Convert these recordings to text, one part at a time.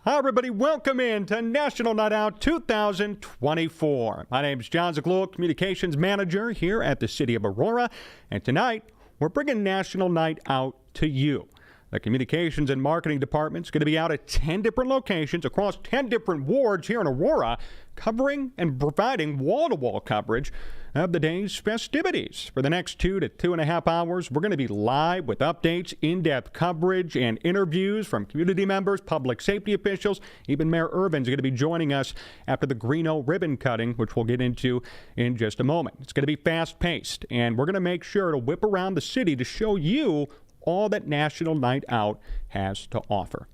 Hi, everybody. Welcome in to National Night Out 2024. My name is John Zaglua, Communications Manager here at the City of Aurora. And tonight, we're bringing National Night Out to you. The Communications and Marketing Department is going to be out at 10 different locations across 10 different wards here in Aurora, covering and providing wall-to-wall coverage of the day's festivities. For the next 2 to 2.5 hours, we're going to be live with updates, in-depth coverage, and interviews from community members, public safety officials. Even Mayor Irvin's going to be joining us after the Greo ribbon cutting, which we'll get into in just a moment. It's going to be fast-paced, and we're going to make sure to whip around the city to show you all that National Night Out has to offer.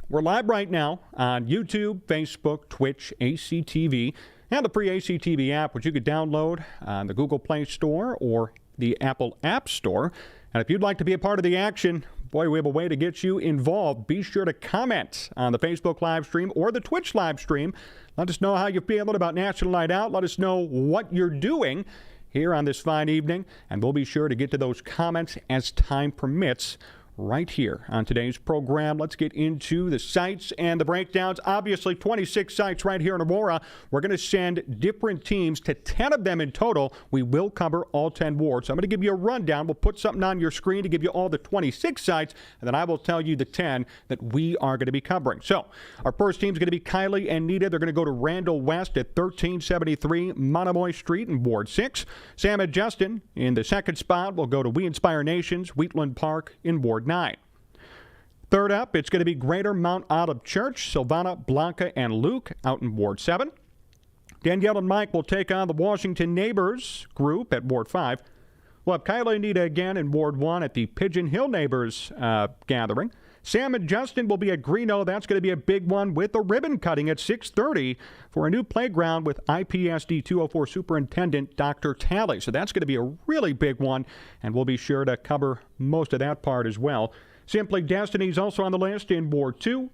We're live right now on YouTube, Facebook, Twitch, ACTV, and the free ACTV app, which you could download on the Google Play Store or the Apple App Store. And if you'd like to be a part of the action, boy, we have a way to get you involved. Be sure to comment on the Facebook live stream or the Twitch live stream. Let us know how you're feeling about National Night Out. Let us know what you're doing here on this fine evening, and we'll be sure to get to those comments as time permits right here on today's program. Let's get into the sites and the breakdowns. Obviously, 26 sites right here in Aurora. We're going to send different teams to 10 of them in total. We will cover all 10 wards. So I'm going to give you a rundown. We'll put something on your screen to give you all the 26 sites, and then I will tell you the 10 that we are going to be covering. So our first team is going to be Kylie and Nita. They're going to go to Randall West at 1373 Monomoy Street in Ward 6. Sam and Justin in the second spot will go to We Inspire Nations, Wheatland Park in Ward 9. Third up, it's going to be Greater Mount Olive Church, Silvana, Blanca, and Luke out in Ward 7. Danielle and Mike will take on the Washington Neighbors group at Ward 5. We'll have Kylie and Nita again in Ward 1 at the Pigeon Hill Neighbors gathering. Sam and Justin will be at Greo. That's going to be a big one with a ribbon cutting at 6:30 for a new playground with IPSD 204 Superintendent Dr. Talley. So that's going to be a really big one, and we'll be sure to cover most of that part as well. Simply Destiny's also on the list in Ward 2.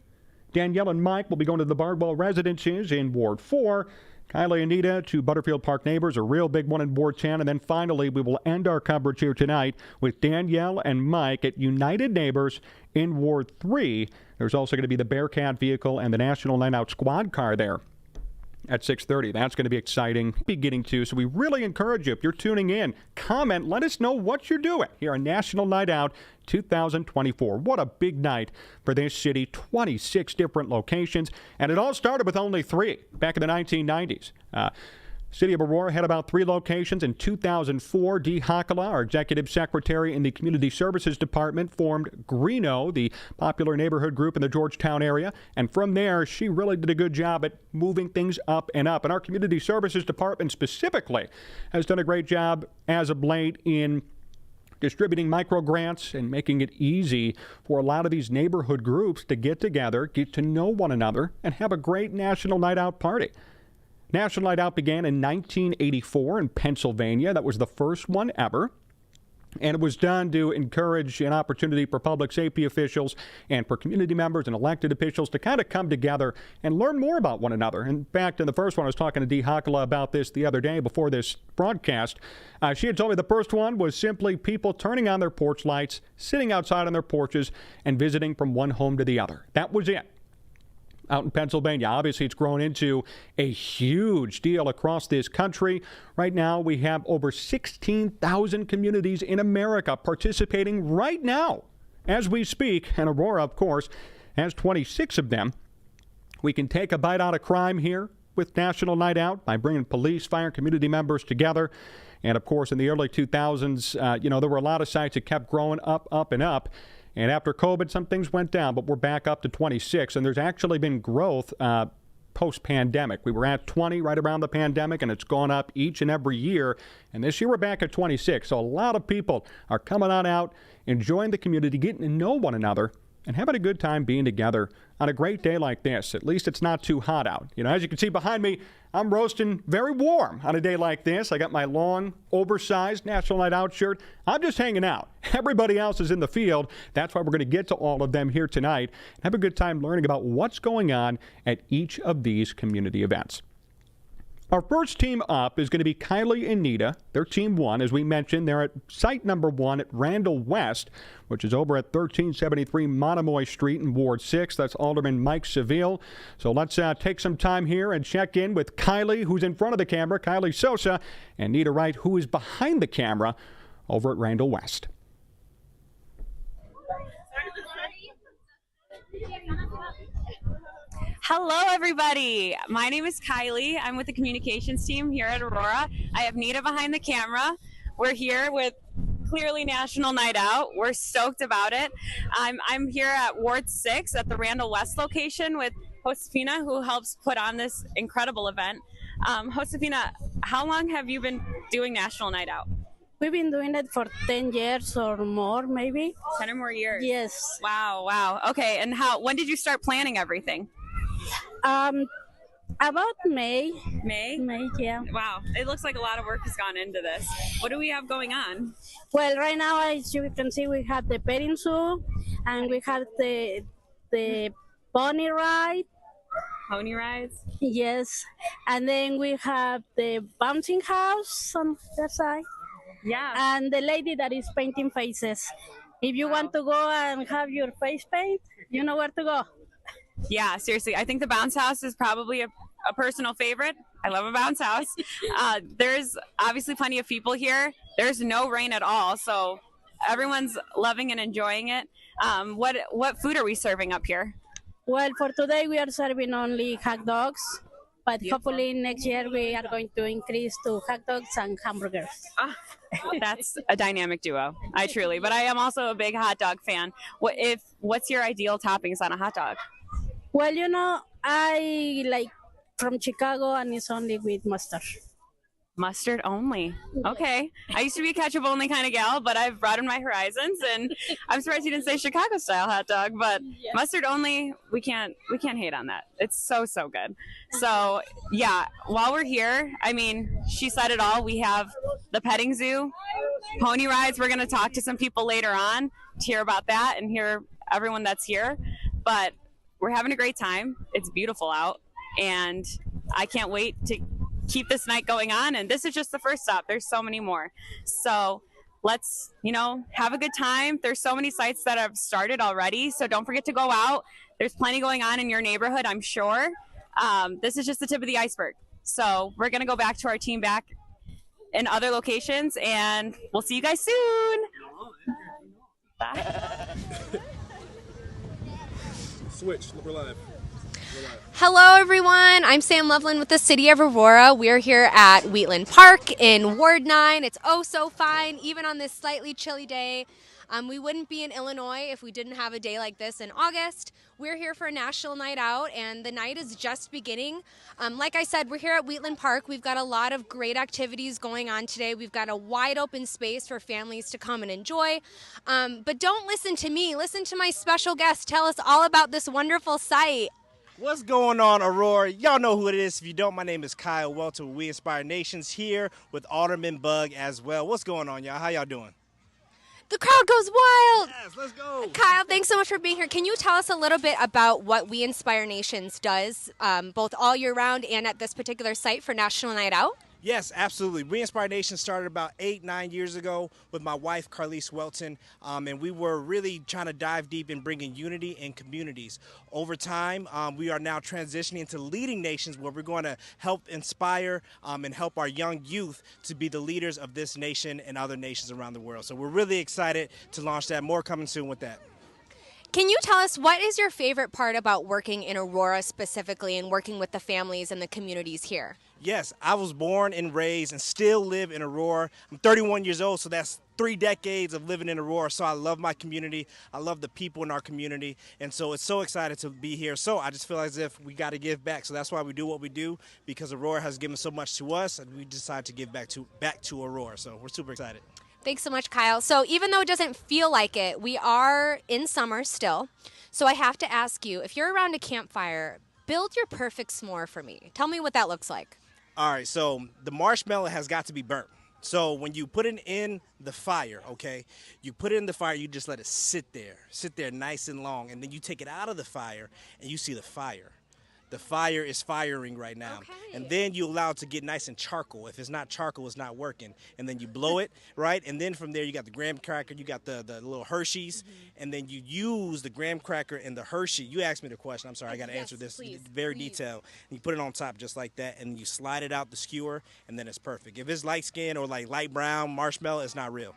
Danielle and Mike will be going to the Bardwell residences in Ward 4. Kylie and Nita to Butterfield Park Neighbors, a real big one in Ward 10. And then finally, we will end our coverage here tonight with Danielle and Mike at United Neighbors in Ward 3. There's also going to be the Bearcat vehicle and the National Night Out squad car there at 6:30. That's going to be exciting beginning to. So we really encourage you, if you're tuning in, comment, let us know what you're doing here on National Night Out 2024. What a big night for this city. 26 different locations. And it all started with only 3 back in the 1990s. City of Aurora had about 3 locations in 2004. Dee Hakala, our executive secretary in the Community Services Department, formed Greo, the popular neighborhood group in the Georgetown area. And from there, she really did a good job at moving things up and up. And our Community Services Department specifically has done a great job as of late in distributing micro grants and making it easy for a lot of these neighborhood groups to get together, get to know one another, and have a great National Night Out party. National Night Out began in 1984 in Pennsylvania. That was the first one ever. And it was done to encourage an opportunity for public safety officials and for community members and elected officials to kind of come together and learn more about one another. In fact, in the first one, I was talking to Dee Hakala about this the other day before this broadcast. She had told me the first one was simply people turning on their porch lights, sitting outside on their porches, and visiting from one home to the other. That was it. Out in Pennsylvania. Obviously, it's grown into a huge deal across this country. Right now, we have over 16,000 communities in America participating right now as we speak. And Aurora, of course, has 26 of them. We can take a bite out of crime here with National Night Out by bringing police, fire, and community members together. And, of course, in the early 2000s, there were a lot of sites that kept growing up, and up. And after COVID, some things went down, but we're back up to 26. And there's actually been growth post-pandemic. We were at 20 right around the pandemic, and it's gone up each and every year. And this year we're back at 26. So a lot of people are coming on out, enjoying the community, getting to know one another, and having a good time being together on a great day like this. At least it's not too hot out. As you can see behind me, I'm roasting very warm on a day like this. I got my long, oversized National Night Out shirt. I'm just hanging out. Everybody else is in the field. That's why we're going to get to all of them here tonight and have a good time learning about what's going on at each of these community events. Our first team up is going to be Kylie and Nita. They're team 1. As we mentioned, they're at site number 1 at Randall West, which is over at 1373 Monomoy Street in Ward 6. That's Alderman Mike Seville. So let's take some time here and check in with Kylie, who's in front of the camera, Kylie Sosa, and Nita Wright, who is behind the camera over at Randall West. Hello, everybody. My name is Kylie. I'm with the communications team here at Aurora. I have Nita behind the camera. We're here with clearly National Night Out. We're stoked about it. I'm here at Ward 6 at the Randall West location with Josefina, who helps put on this incredible event. Josefina, how long have you been doing National Night Out? We've been doing it for 10 years or more, maybe. 10 or more years? Yes. Wow. Okay, and when did you start planning everything? About May. May, yeah. Wow, it looks like a lot of work has gone into this. What do we have going on? Well, right now, as you can see, we have the petting zoo, and we have the pony ride. Pony rides? Yes. And then we have the bouncing house on that side. Yeah. And the lady that is painting faces. If you want to go and have your face paint, you know where to go. Yeah, seriously. I think the bounce house is probably a personal favorite. I love a bounce house. There's obviously plenty of people here. There's no rain at all, so everyone's loving and enjoying it. What food are we serving up here? Well, for today, we are serving only hot dogs. But hopefully next year we are going to increase to hot dogs and hamburgers. That's a dynamic duo. But I am also a big hot dog fan. What's your ideal toppings on a hot dog? Well, I like from Chicago, and it's only with mustard. Mustard only. Okay. I used to be a ketchup only kind of gal, but I've broadened my horizons, and I'm surprised you didn't say Chicago style hot dog, but mustard only, we can't hate on that. It's so good. So yeah, while we're here, I mean, she said it all. We have the petting zoo, pony rides. We're going to talk to some people later on to hear about that and hear everyone that's here, but we're having a great time. It's beautiful out, and I can't wait to keep this night going on, and this is just the first stop. There's so many more. So let's, have a good time. There's so many sites that have started already, so don't forget to go out. There's plenty going on in your neighborhood, I'm sure. This is just the tip of the iceberg. So we're going to go back to our team back in other locations, and we'll see you guys soon. Bye. Switch, we're live. Hello, everyone. I'm Sam Loveland with the City of Aurora. We're here at Wheatland Park in Ward 9. It's oh so fine, even on this slightly chilly day. We wouldn't be in Illinois if we didn't have a day like this in August. We're here for a National Night Out, and the night is just beginning. Like I said, we're here at Wheatland Park. We've got a lot of great activities going on today. We've got a wide open space for families to come and enjoy. But don't listen to me. Listen to my special guest tell us all about this wonderful site. What's going on, Aurora? Y'all know who it is. If you don't, my name is Kyle Welter with We Inspire Nations, here with Alderman Bug as well. What's going on, y'all? How y'all doing? The crowd goes wild. Yes, let's go. Kyle, thanks so much for being here. Can you tell us a little bit about what We Inspire Nations does, both all year round and at this particular site for National Night Out? Yes, absolutely. We Inspire Nation started about 8-9 years ago with my wife, Carlise Welton, and we were really trying to dive deep in bringing unity in communities. Over time, we are now transitioning into leading nations, where we're going to help inspire and help our young youth to be the leaders of this nation and other nations around the world. So we're really excited to launch that. More coming soon with that. Can you tell us what is your favorite part about working in Aurora specifically and working with the families and the communities here? Yes, I was born and raised and still live in Aurora. I'm 31 years old, so that's 3 decades of living in Aurora. So I love my community. I love the people in our community. And so it's so excited to be here. So I just feel as if we got to give back. So that's why we do what we do, because Aurora has given so much to us, and we decided to give back to Aurora. So we're super excited. Thanks so much, Kyle. So even though it doesn't feel like it, we are in summer still. So I have to ask you, if you're around a campfire, build your perfect s'more for me. Tell me what that looks like. All right, so the marshmallow has got to be burnt. So when you put it in the fire, okay, you put it in the fire, you just let it sit there nice and long, and then you take it out of the fire and you see the fire. The fire is firing right now. Okay. And then you allow it to get nice and charcoal. If it's not charcoal, it's not working. And then you blow it, right? And then from there, you got the graham cracker, you got the little Hershey's, and then you use the graham cracker and the Hershey. You asked me the question. I'm sorry, I got to answer this very detailed. And you put it on top just like that, and you slide it out the skewer, and then it's perfect. If it's light skin or like light brown marshmallow, it's not real.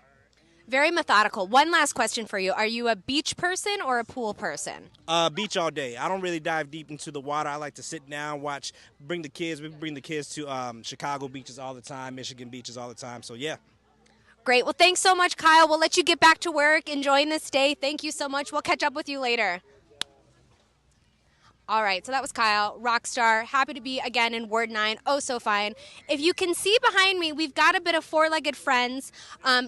Very methodical. One last question for you. Are you a beach person or a pool person? Beach all day. I don't really dive deep into the water. I like to sit down, watch, bring the kids. We bring the kids to Chicago beaches all the time, Michigan beaches all the time. So, yeah. Great. Well, thanks so much, Kyle. We'll let you get back to work, enjoying this day. Thank you so much. We'll catch up with you later. All right, so that was Kyle, rock star. Happy to be again in Ward 9. Oh, so fine. If you can see behind me, we've got a bit of four-legged friends.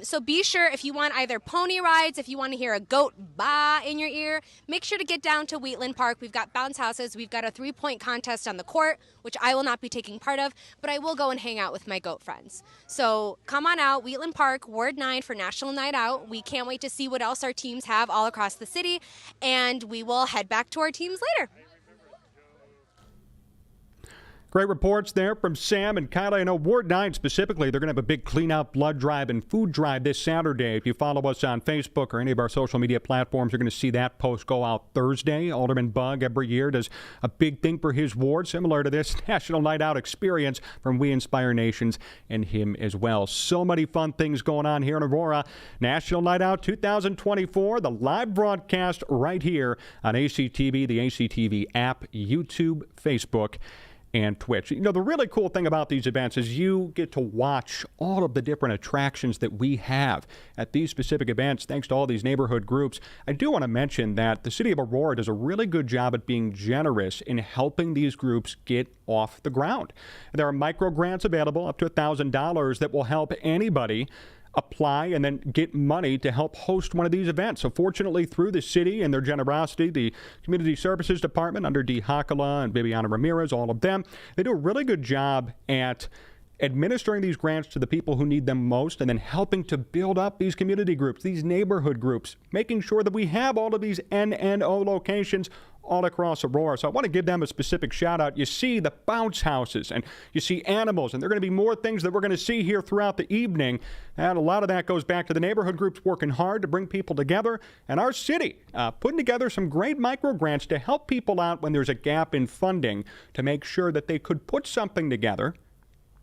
So be sure if you want either pony rides, if you want to hear a goat baa in your ear, make sure to get down to Wheatland Park. We've got bounce houses. We've got a 3-point contest on the court, which I will not be taking part of, but I will go and hang out with my goat friends. So come on out, Wheatland Park, Ward 9 for National Night Out. We can't wait to see what else our teams have all across the city, and we will head back to our teams later. Great reports there from Sam and Kyla. I know Ward 9 specifically, they're going to have a big clean-out blood drive and food drive this Saturday. If you follow us on Facebook or any of our social media platforms, you're going to see that post go out Thursday. Alderman Bug every year does a big thing for his ward, similar to this National Night Out experience from We Inspire Nations and him as well. So many fun things going on here in Aurora. National Night Out 2024, the live broadcast right here on ACTV, the ACTV app, YouTube, Facebook, and Twitch. You know, the really cool thing about these events is you get to watch all of the different attractions that we have at these specific events, thanks to all these neighborhood groups. I do want to mention that the city of Aurora does a really good job at being generous in helping these groups get off the ground. There are micro grants available up to $1,000 that will help anybody apply and then get money to help host one of these events. So fortunately, through the city and their generosity, the Community Services Department under Dee Hakala and Viviana Ramirez, all of them, they do a really good job at administering these grants to the people who need them most and then helping to build up these community groups, these neighborhood groups, making sure that we have all of these NNO locations all across Aurora. So I want to give them a specific shout out. You see the bounce houses and you see animals, and there are going to be more things that we're going to see here throughout the evening. And a lot of that goes back to the neighborhood groups working hard to bring people together, and our city putting together some great micro grants to help people out when there's a gap in funding to make sure that they could put something together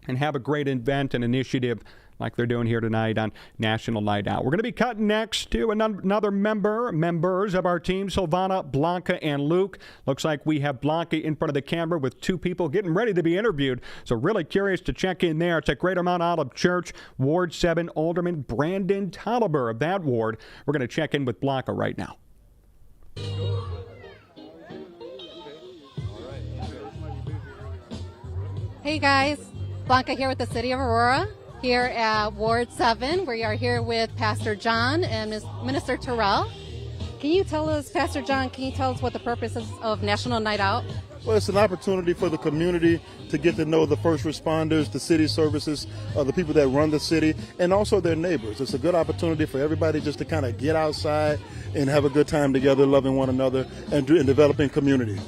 and have a great event and initiative like they're doing here tonight on National Night Out. We're going to be cutting next to another members of our team, Silvana, Blanca, and Luke. Looks like we have Blanca in front of the camera with two people getting ready to be interviewed. So really curious to check in there. It's at Greater Mount Olive Church, Ward 7, Alderman Brandon Tolliver of that ward. We're going to check in with Blanca right now. Hey guys, Blanca here with the City of Aurora. Here at Ward 7, we are here with Pastor John and Minister Terrell. Can you tell us, Pastor John, what the purpose is of National Night Out? Well, it's an opportunity for the community to get to know the first responders, the city services, the people that run the city, and also their neighbors. It's a good opportunity for everybody just to kind of get outside and have a good time together, loving one another, and developing community.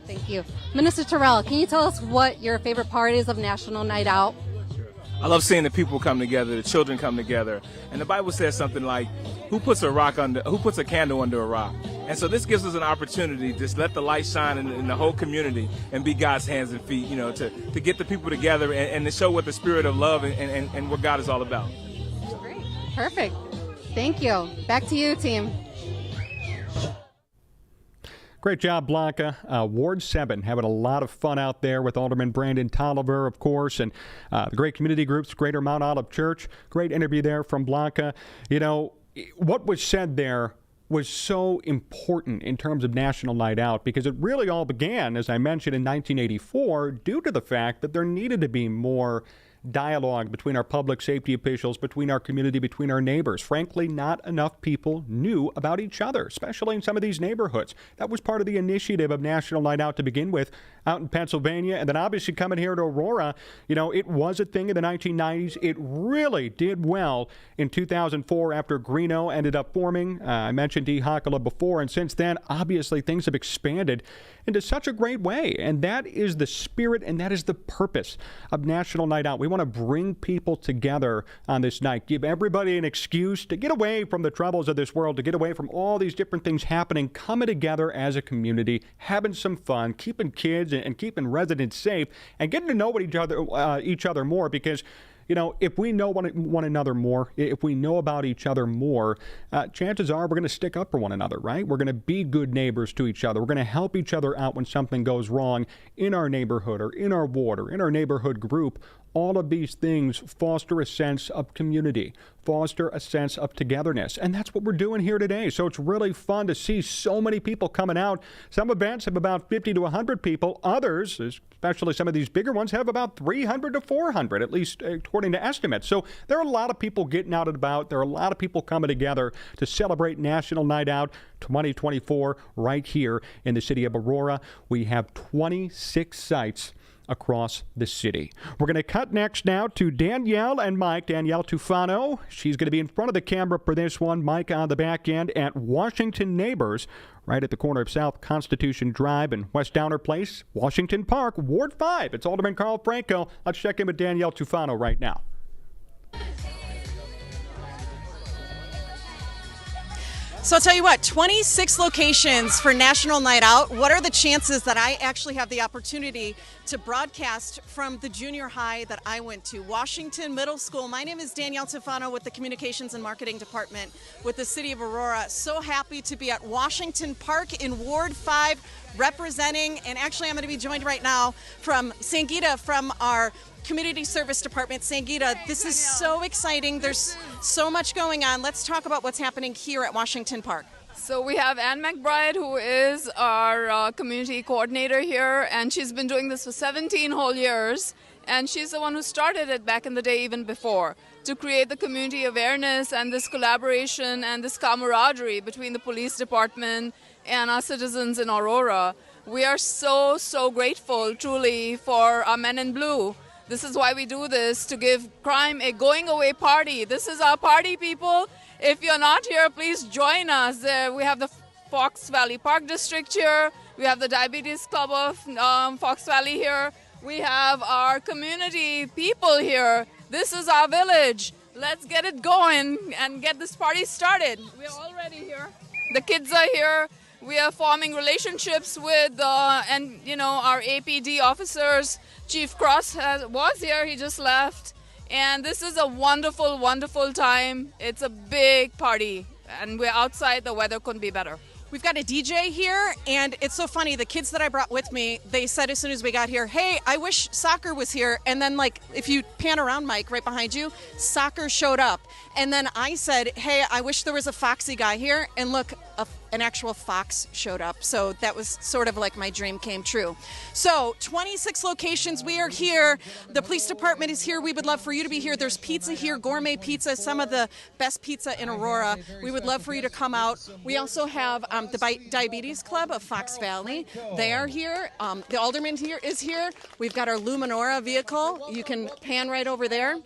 Thank you. Minister Terrell, can you tell us what your favorite part is of National Night Out? I love seeing the people come together, the children come together. And the Bible says something like, who puts a candle under a rock? And so this gives us an opportunity to just let the light shine in the whole community and be God's hands and feet, to get the people together and to show what the spirit of love and what God is all about. Great. Perfect. Thank you. Back to you, team. Great job, Blanca. Ward 7 having a lot of fun out there with Alderman Brandon Tolliver, of course, and the great community groups, Greater Mount Olive Church. Great interview there from Blanca. You know, what was said there was so important in terms of National Night Out because it really all began, as I mentioned, in 1984 due to the fact that there needed to be more dialogue between our public safety officials, between our community, between our neighbors. Frankly, not enough people knew about each other, especially in some of these neighborhoods. That was part of the initiative of National Night Out to begin with out in Pennsylvania, and then obviously coming here to Aurora. You know, it was a thing in the 1990s. It really did well in 2004 after Greo ended up forming. I mentioned D. Hockala before, and since then, obviously, things have expanded into such a great way. And that is the spirit and that is the purpose of National Night Out. We want to bring people together on this night, give everybody an excuse to get away from the troubles of this world, to get away from all these different things happening, coming together as a community, having some fun, keeping kids and keeping residents safe, and getting to know each other more, because you know, if we know one another more, if we know about each other more, chances are we're going to stick up for one another, right? We're going to be good neighbors to each other. We're going to help each other out when something goes wrong in our neighborhood or in our ward or in our neighborhood group. All of these things foster a sense of community, foster a sense of togetherness. And that's what we're doing here today. So it's really fun to see so many people coming out. Some events have about 50 to 100 people. Others, especially some of these bigger ones, have about 300 to 400, at least according to estimates. So there are a lot of people getting out and about. There are a lot of people coming together to celebrate National Night Out 2024 right here in the city of Aurora. We have 26 sites across the city. We're going to cut next now to Danielle and Mike. Danielle Tufano, she's going to be in front of the camera for this one. Mike on the back end at Washington Neighbors, right at the corner of South Constitution Drive and West Downer Place, Washington Park, Ward 5. It's Alderman Carl Franco. Let's check in with Danielle Tufano right now. So I'll tell you what, 26 locations for National Night Out. What are the chances that I actually have the opportunity to broadcast from the junior high that I went to, Washington Middle School? My name is Danielle Tufano with the Communications and Marketing Department with the City of Aurora. So happy to be at Washington Park in Ward 5 representing, and actually I'm going to be joined right now from Sangeeta from our Community Service Department. Sangeeta, this is so exciting. There's so much going on. Let's talk about what's happening here at Washington Park. So we have Ann McBride, who is our community coordinator here, and she's been doing this for 17 whole years. And she's the one who started it back in the day, even before, to create the community awareness and this collaboration and this camaraderie between the police department and our citizens in Aurora. We are so, so grateful, truly, for our men in blue. This is why we do this, to give crime a going-away party. This is our party, people. If you're not here, please join us. We have the Fox Valley Park District here. We have the Diabetes Club of Fox Valley here. We have our community people here. This is our village. Let's get it going and get this party started. We're already here. The kids are here. We are forming relationships with, our APD officers. Chief Cross was here, he just left. And this is a wonderful, wonderful time. It's a big party, and we're outside. The weather couldn't be better. We've got a DJ here, and it's so funny. The kids that I brought with me, they said as soon as we got here, hey, I wish soccer was here. And then, if you pan around, Mike, right behind you, soccer showed up. And then I said, hey, I wish there was a foxy guy here. And look, an actual fox showed up. So that was sort of like my dream came true. So 26 locations. We are here. The police department is here. We would love for you to be here. There's pizza here, gourmet pizza, some of the best pizza in Aurora. We would love for you to come out. We also have the Diabetes Club of Fox Valley. They are here. The alderman here is here. We've got our Luminora vehicle. You can pan right over there.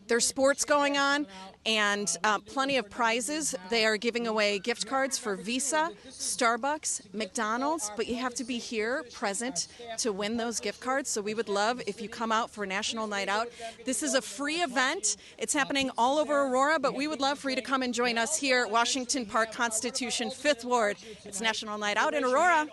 There's sports going on and plenty of prizes. They are giving away gift cards for Visa, Starbucks, McDonald's, but you have to be here present to win those gift cards. So we would love if you come out for National Night Out. This is a free event. It's happening all over Aurora, but we would love for you to come and join us here at Washington Park, Constitution, 5th Ward. It's National Night Out in Aurora.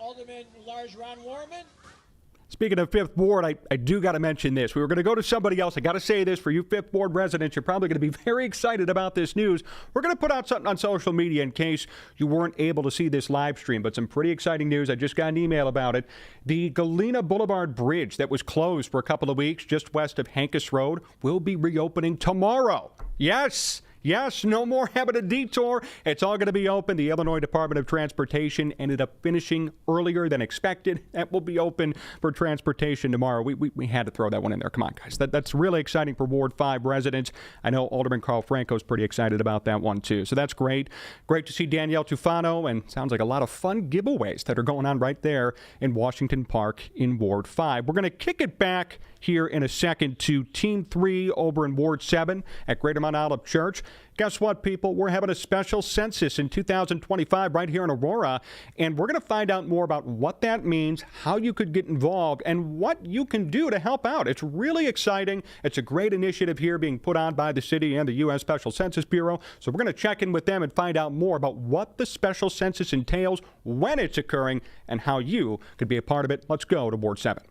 Speaking of 5th Ward, I do got to mention this. We were going to go to somebody else. I got to say this for you 5th Ward residents. You're probably going to be very excited about this news. We're going to put out something on social media in case you weren't able to see this live stream, but some pretty exciting news. I just got an email about it. The Galena Boulevard Bridge that was closed for a couple of weeks just west of Hankus Road will be reopening tomorrow. Yes. Yes, no more having a detour. It's all going to be open. The Illinois Department of Transportation ended up finishing earlier than expected. That will be open for transportation tomorrow. We had to throw that one in there. Come on, guys. That's really exciting for Ward 5 residents. I know Alderman Carl Franco's pretty excited about that one, too. So that's great. Great to see Danielle Tufano, and sounds like a lot of fun giveaways that are going on right there in Washington Park in Ward 5. We're going to kick it back here in a second to Team 3 over in Ward 7 at Greater Mount Olive Church. Guess what, people? We're having a special census in 2025 right here in Aurora, and we're going to find out more about what that means, how you could get involved, and what you can do to help out. It's really exciting. It's a great initiative here being put on by the city and the U.S. Special Census Bureau. So we're going to check in with them and find out more about what the special census entails, when it's occurring, and how you could be a part of it. Let's go to Ward 7.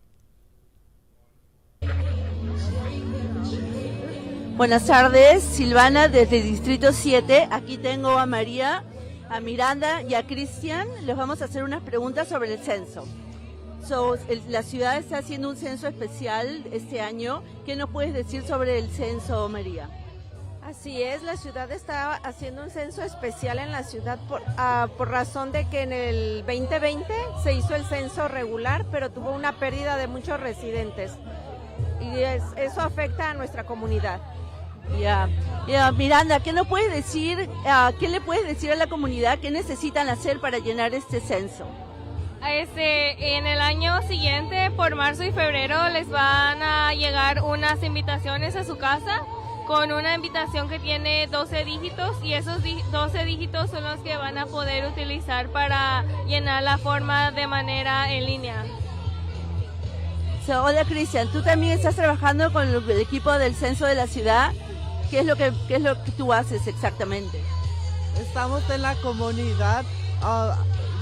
Buenas tardes, Silvana desde Distrito 7. Aquí tengo a María, a Miranda y a Cristian. Les vamos a hacer unas preguntas sobre el censo. La ciudad está haciendo un censo especial este año. ¿Qué nos puedes decir sobre el censo, María? Así es, la ciudad está haciendo un censo especial en la ciudad por razón de que en el 2020 se hizo el censo regular, pero tuvo una pérdida de muchos residentes. Y eso afecta a nuestra comunidad. Ya, Miranda, ¿qué nos puedes decir? ¿Qué le puedes decir a la comunidad? ¿Qué necesitan hacer para llenar este censo? En el año siguiente, por marzo y febrero, les van a llegar unas invitaciones a su casa con una invitación que tiene 12 dígitos y esos 12 dígitos son los que van a poder utilizar para llenar la forma de manera en línea. Hola, Cristian, tú también estás trabajando con el equipo del censo de la ciudad. ¿Qué es lo que tú haces exactamente? Estamos en la comunidad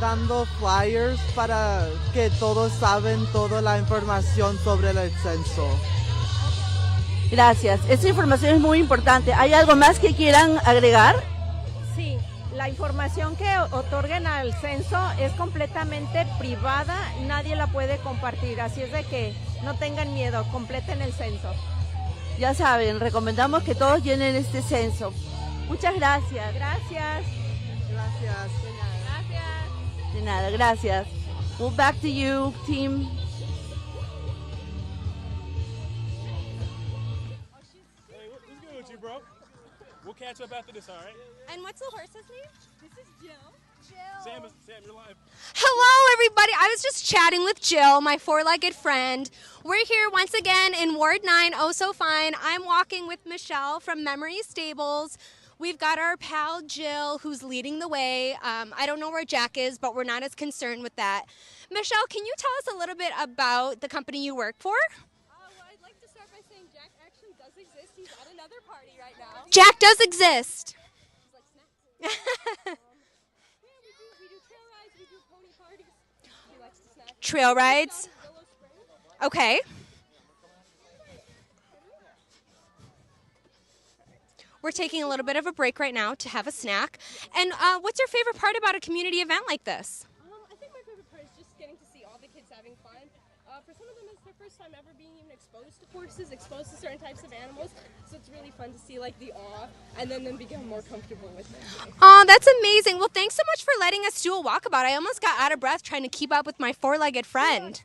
dando flyers para que todos saben toda la información sobre el censo. Gracias, esa información es muy importante. ¿Hay algo más que quieran agregar? Sí, la información que otorguen al censo es completamente privada, nadie la puede compartir, así es de que no tengan miedo, completen el censo. Ya saben, recomendamos que todos llenen este censo. Muchas gracias. Gracias. Gracias. De nada, gracias. Well, back to you, team. Hey, what's good with you, bro? We'll catch up after this, all right? And what's the horse's name? This is Jill. Sam, you're live. Hello, everybody. I was just chatting with Jill, my four-legged friend. We're here once again in Ward 9, oh so fine. I'm walking with Michelle from Memory Stables. We've got our pal Jill, who's leading the way. I don't know where Jack is, but we're not as concerned with that. Michelle, can you tell us a little bit about the company you work for? Well, I'd like to start by saying Jack actually does exist. He's at another party right now. Jack does exist. We do trail rides, we do pony parties. He likes to snack. Trail rides? Okay. We're taking a little bit of a break right now to have a snack. And what's your favorite part about a community event like this? I think my favorite part is just getting to see all the kids having fun. For some of them, it's their first time ever being even exposed to horses, exposed to certain types of animals. So it's really fun to see like the awe and then them become more comfortable with it. Oh, that's amazing. Well, thanks so much for letting us do a walkabout. I almost got out of breath trying to keep up with my four-legged friend.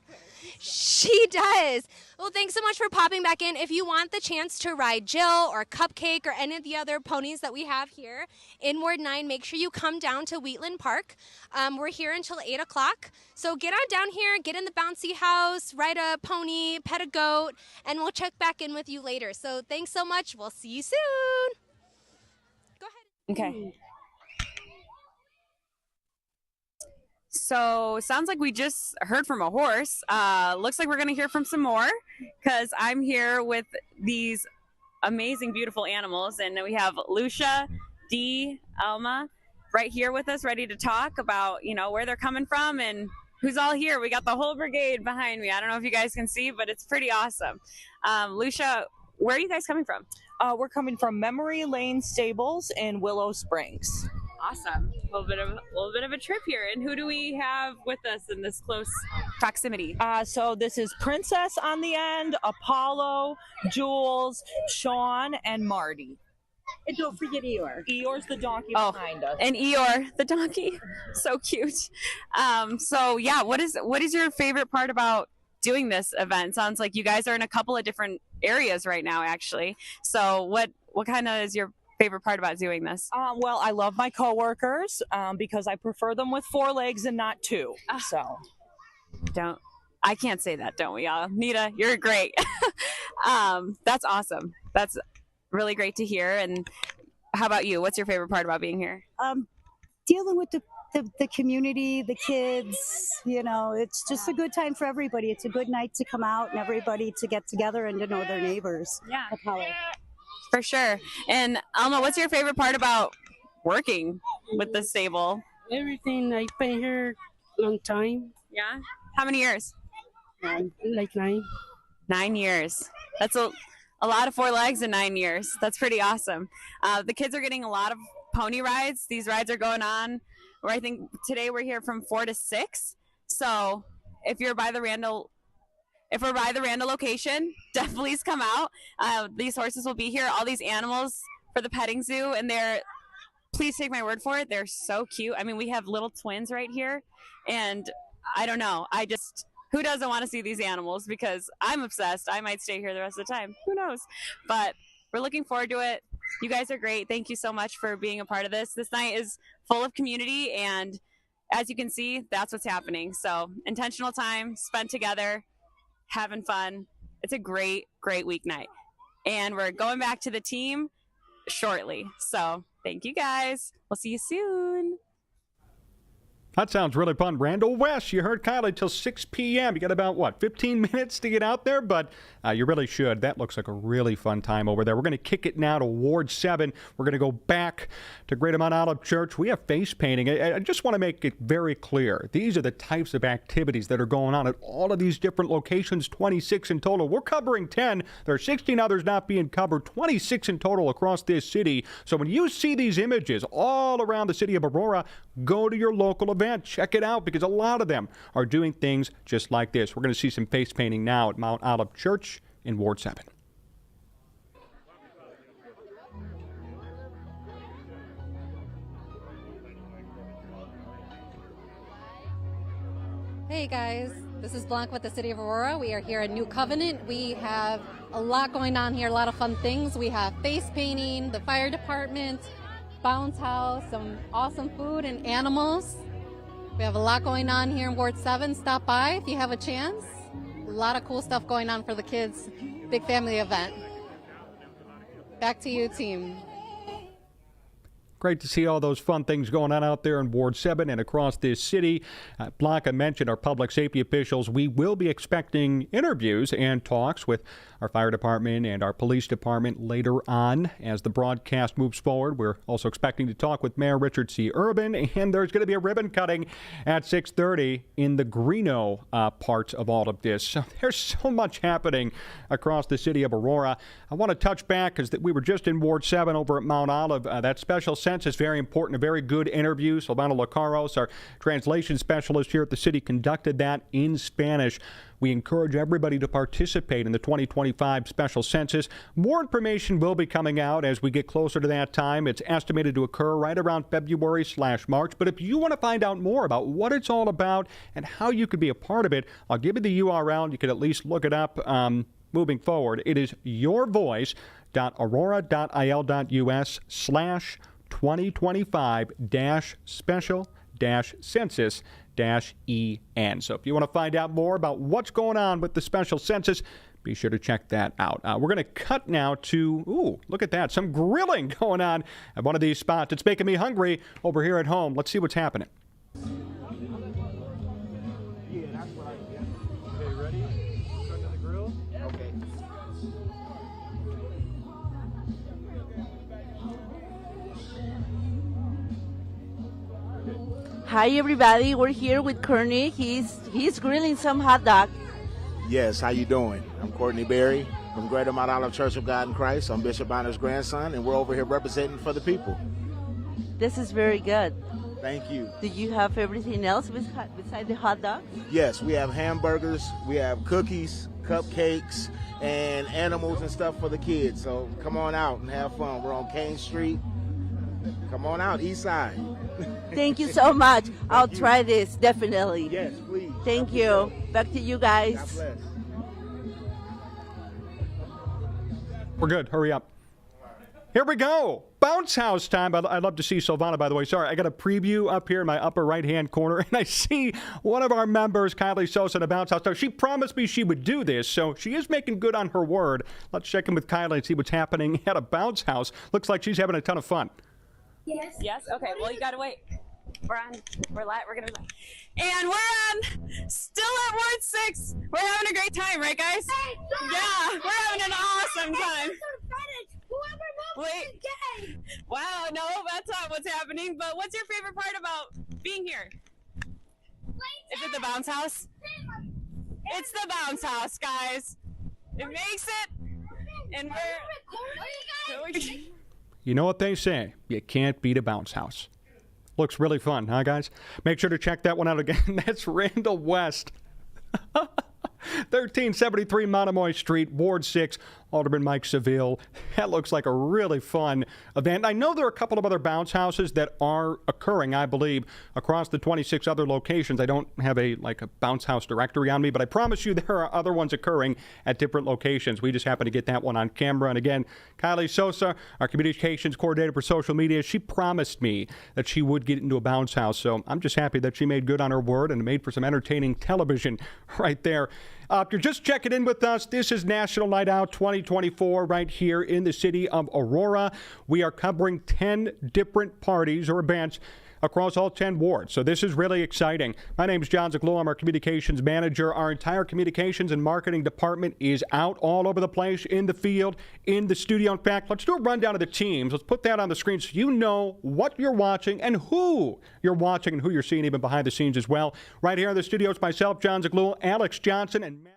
She does. Well, thanks so much for popping back in. If you want the chance to ride Jill or Cupcake or any of the other ponies that we have here in Ward 9, make sure you come down to Wheatland Park. We're here until 8 o'clock. So get on down here, get in the bouncy house, ride a pony, pet a goat, and we'll check back in with you later. So thanks so much. We'll see you soon. Go ahead. Okay. So sounds like we just heard from a horse. Looks like we're going to hear from some more because I'm here with these amazing, beautiful animals. And we have Lucia, Dee, Alma right here with us, ready to talk about, where they're coming from and who's all here. We got the whole brigade behind me. I don't know if you guys can see, but it's pretty awesome. Lucia, where are you guys coming from? We're coming from Memory Lane Stables in Willow Springs. Awesome. A little bit of a trip here. And who do we have with us in this close proximity? So this is Princess on the end, Apollo, Jules, Sean, and Marty. And don't forget Eeyore. Eeyore's the donkey Oh, behind us. and Eeyore, the donkey, so cute. So yeah, what is your favorite part about doing this event? Sounds like you guys are in a couple of different areas right now, actually. So what kind of is your favorite part about doing this? Well, I love my coworkers because I prefer them with 4 legs and not 2. So I can't say that, don't we all? Nita, you're great. That's awesome. That's really great to hear. And how about you? What's your favorite part about being here? Dealing with the community, the kids, it's just a good time for everybody. It's a good night to come out and everybody to get together and to know their neighbors. Yeah. Of color. For sure. And Alma, what's your favorite part about working with the stable? Everything. I've been here a long time. Yeah? How many years? Like 9. 9 years. That's a lot of 4 legs in 9 years. That's pretty awesome. The kids are getting a lot of pony rides. These rides are going on, where I think today we're here from 4 to 6. So if we're by the Randall location, definitely come out. These horses will be here. All these animals for the petting zoo, and please take my word for it, they're so cute. I mean, we have little twins right here, and I don't know. Who doesn't want to see these animals? Because I'm obsessed. I might stay here the rest of the time. Who knows? But we're looking forward to it. You guys are great. Thank you so much for being a part of this. This night is full of community, and as you can see, that's what's happening. So intentional time spent together, having fun. It's a great, great weeknight. And we're going back to the team shortly. So thank you guys. We'll see you soon. That sounds really fun. Randall West, you heard Kylie till 6 p.m. You got about, 15 minutes to get out there? But you really should. That looks like a really fun time over there. We're going to kick it now to Ward 7. We're going to go back to Greater Mount Olive Church. We have face painting. I just want to make it very clear. These are the types of activities that are going on at all of these different locations, 26 in total. We're covering 10. There are 16 others not being covered, 26 in total across this city. So when you see these images all around the city of Aurora, go to your local event. Check it out, because a lot of them are doing things just like this. We're going to see some face painting now at Mount Olive Church in Ward 7. Hey guys, this is Blanca with the City of Aurora. We are here at New Covenant. We have a lot going on here, a lot of fun things. We have face painting, the fire department, bounce house, some awesome food and animals. We have a lot going on here in Ward 7. Stop by if you have a chance. A lot of cool stuff going on for the kids. Big family event. Back to you, team. Great to see all those fun things going on out there in Ward 7 and across this city. Blanca mentioned our public safety officials. We will be expecting interviews and talks with our fire department and our police department later on as the broadcast moves forward. We're also expecting to talk with Mayor Richard C. Urban, and there's going to be a ribbon cutting at 6:30 in the Greo parts of all of this. So there's so much happening across the city of Aurora. I want to touch back because we were just in Ward 7 over at Mount Olive. That special Census, very important, a very good interview. Silvana Lacaros, our translation specialist here at the city, conducted that in Spanish. We encourage everybody to participate in the 2025 special census. More information will be coming out as we get closer to that time. It's estimated to occur right around February/March. But if you want to find out more about what it's all about and how you could be a part of it, I'll give you the URL. You can at least look it up moving forward. It is yourvoice.aurora.il.us/2025-special-census-EN. So if you want to find out more about what's going on with the special census, be sure to check that out. We're going to cut now to, look at that, some grilling going on at one of these spots. It's making me hungry over here at home. Let's see what's happening. Hi everybody, we're here with Courtney. He's grilling some hot dog. Yes, how you doing? I'm Courtney Berry from Greater Mount Olive Church of God in Christ. I'm Bishop Bonner's grandson, and we're over here representing for the people. This is very good. Thank you. Do you have everything else besides the hot dogs? Yes, we have hamburgers, we have cookies, cupcakes, and animals and stuff for the kids. So come on out and have fun. We're on Kane Street. Come on out, East Side. Thank you so much. I'll try this, definitely. Yes, please. Thank you. Back to you guys. God bless. We're good. Hurry up. Here we go. Bounce house time. I'd love to see Silvana, by the way. Sorry, I got a preview up here in my upper right-hand corner, and I see one of our members, Kylie Sosa, in a bounce house. Now, she promised me she would do this, so she is making good on her word. Let's check in with Kylie and see what's happening at a bounce house. Looks like she's having a ton of fun. Yes. Yes. Okay. Well, you gotta wait. We're gonna. And we're on. Still at Ward 6. We're having a great time, right, guys? Yeah. We're having an awesome time. Wait. Wow. No, that's not what's happening. But what's your favorite part about being here? Is it the bounce house? It's the bounce house, guys. It makes it. And we're. You know what they say, you can't beat a bounce house. Looks really fun, huh, guys? Make sure to check that one out again. That's Randall West. 1373 Monomoy Street, Ward 6, Alderman Mike Seville. That looks like a really fun event. I know there are a couple of other bounce houses that are occurring, I believe, across the 26 other locations. I don't have a bounce house directory on me, but I promise you there are other ones occurring at different locations. We just happen to get that one on camera. And again, Kylie Sosa, our communications coordinator for social media, she promised me that she would get into a bounce house. So I'm just happy that she made good on her word and made for some entertaining television right there. If you're just checking in with us, this is National Night Out 2024 right here in the city of Aurora. We are covering 10 different parties or events across all 10 wards. So this is really exciting. My name is John Zaglo. I'm our communications manager. Our entire communications and marketing department is out all over the place, in the field, in the studio. In fact, let's do a rundown of the teams. Let's put that on the screen so you know what you're watching and who you're watching and who you're seeing even behind the scenes as well. Right here in the studio, it's myself, John Zaglo, Alex Johnson, and Matt.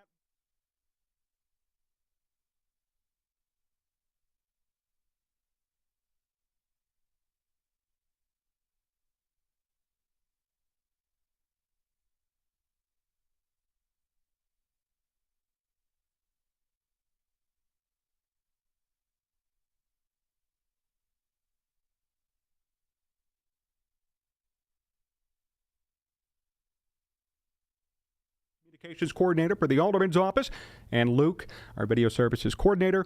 Communications coordinator for the Alderman's office, and Luke, our video services coordinator.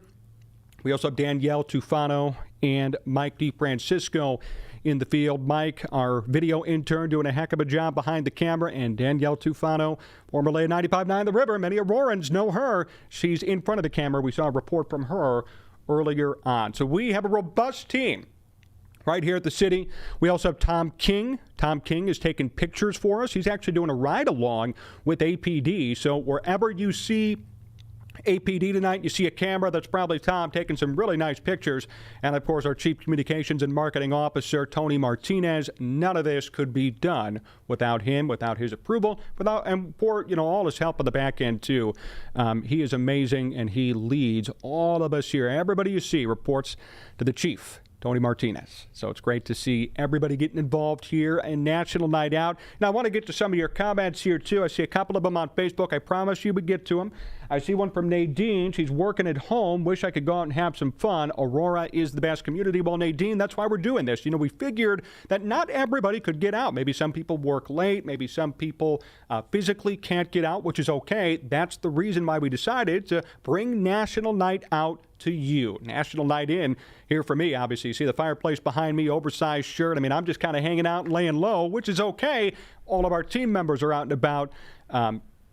We also have Danielle Tufano and Mike DeFrancisco in the field. Mike, our video intern, doing a heck of a job behind the camera, and Danielle Tufano, formerly at 95.9 The River. Many Aurorans know her. She's in front of the camera. We saw a report from her earlier on. So we have a robust team right here at the city. We also have Tom King. Tom King is taking pictures for us. He's actually doing a ride-along with APD. So wherever you see APD tonight, you see a camera, that's probably Tom taking some really nice pictures. And, of course, our Chief Communications and Marketing Officer, Tony Martinez. None of this could be done without him, without his approval, and for all his help on the back end, too. He is amazing, and he leads all of us here. Everybody you see reports to the Chief, Tony Martinez. So it's great to see everybody getting involved here in National Night Out. Now, I want to get to some of your comments here, too. I see a couple of them on Facebook. I promise you would get to them. I see one from Nadine. She's working at home. Wish I could go out and have some fun. Aurora is the best community. Well, Nadine, that's why we're doing this. We figured that not everybody could get out. Maybe some people work late. Maybe some people physically can't get out, which is okay. That's the reason why we decided to bring National Night Out to you. National Night In here for me, obviously. You see the fireplace behind me, oversized shirt. I'm just kind of hanging out and laying low, which is okay. All of our team members are out and about,